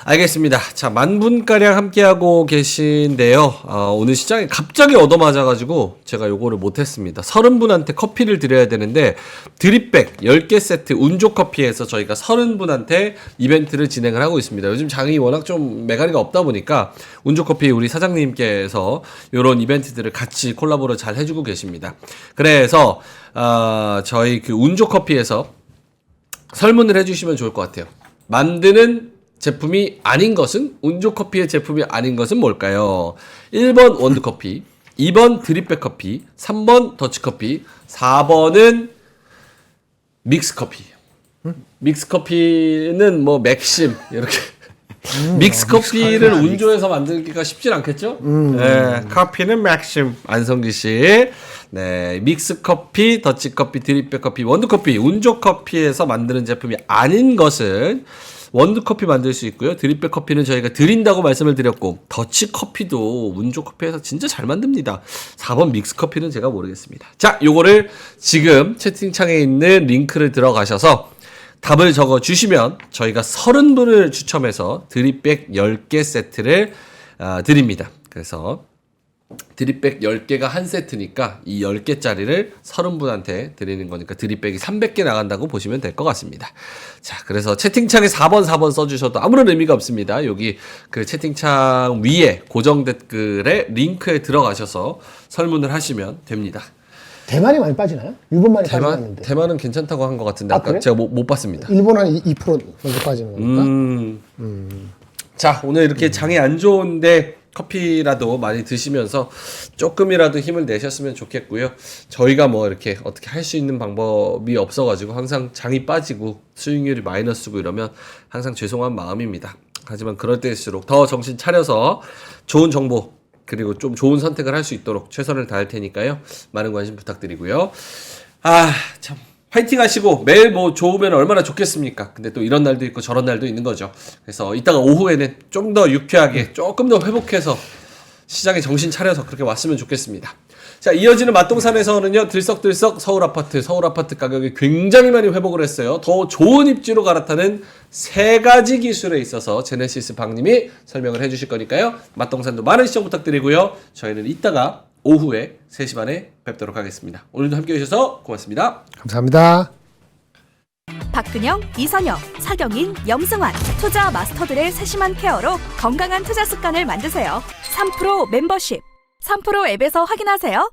알겠습니다. 자, 10,000분가량 함께하고 계신데요. 오늘 시장에 갑자기 얻어맞아가지고 제가 요거를 못했습니다. 30분한테 커피를 드려야 되는데 드립백 10개 세트 운조커피에서 저희가 30분한테 이벤트를 진행을 하고 있습니다. 요즘 장이 워낙 좀 매가리가 없다 보니까 운조커피 우리 사장님께서 요런 이벤트들을 같이 콜라보를 잘 해주고 계십니다. 그래서 저희 운조커피에서 설문을 해주시면 좋을 것 같아요. 만드는 제품이 아닌 것은 운조커피의 제품이 아닌 것은 뭘까요? 1번 원두커피, 2번 드립백 커피, 3번 더치커피, 4번은 믹스커피. 믹스커피는 뭐 맥심 이렇게 믹스커피를 운조해서 만들기가 쉽진 않겠죠? 네, 커피는 맥심 안성기 씨. 네, 믹스커피, 더치커피, 드립백커피, 원두커피, 운조커피에서 만드는 제품이 아닌 것은 원두커피 만들 수 있고요. 드립백 커피는 저희가 드린다고 말씀을 드렸고 더치커피도 운조커피에서 진짜 잘 만듭니다. 4번 믹스커피는 제가 모르겠습니다. 자, 요거를 지금 채팅창에 있는 링크를 들어가셔서 답을 적어주시면 저희가 30분을 추첨해서 드립백 10개 세트를 드립니다. 그래서 드립백 10개가 한 세트니까 이 10개짜리를 30분한테 드리는 거니까 드립백이 300개 나간다고 보시면 될 것 같습니다. 자, 그래서 채팅창에 4번 써주셔도 아무런 의미가 없습니다. 여기 채팅창 위에 고정 댓글에 링크에 들어가셔서 설문을 하시면 됩니다. 대만이 많이 빠지나요? 일본만이 빠지는데. 대만은 괜찮다고 한 것 같은데 아까 그래? 제가 못 봤습니다. 일본 한 2% 먼저 빠지는 겁니까? 자, 오늘 이렇게 장이 안 좋은데 커피라도 많이 드시면서 조금이라도 힘을 내셨으면 좋겠고요. 저희가 뭐 이렇게 어떻게 할 수 있는 방법이 없어가지고 항상 장이 빠지고 수익률이 마이너스고 이러면 항상 죄송한 마음입니다. 하지만 그럴 때일수록 더 정신 차려서 좋은 정보 그리고 좀 좋은 선택을 할 수 있도록 최선을 다할 테니까요. 많은 관심 부탁드리고요. 참 파이팅 하시고 매일 뭐 좋으면 얼마나 좋겠습니까? 근데 또 이런 날도 있고 저런 날도 있는 거죠. 그래서 이따가 오후에는 좀 더 유쾌하게 조금 더 회복해서 시장에 정신 차려서 그렇게 왔으면 좋겠습니다. 자, 이어지는 맛동산에서는요, 들썩들썩 서울 아파트 가격이 굉장히 많이 회복을 했어요. 더 좋은 입지로 갈아타는 3가지 기술에 있어서 제네시스 박님이 설명을 해주실 거니까요. 맛동산도 많은 시청 부탁드리고요. 저희는 이따가 오후에 3시 반에 뵙도록 하겠습니다. 오늘도 함께 해주셔서 고맙습니다. 감사합니다. 박근영, 이선영, 사경인, 염승환 투자 마스터들의 세심한 케어로 건강한 투자 습관을 만드세요. 3프로 멤버십 3프로 앱에서 확인하세요.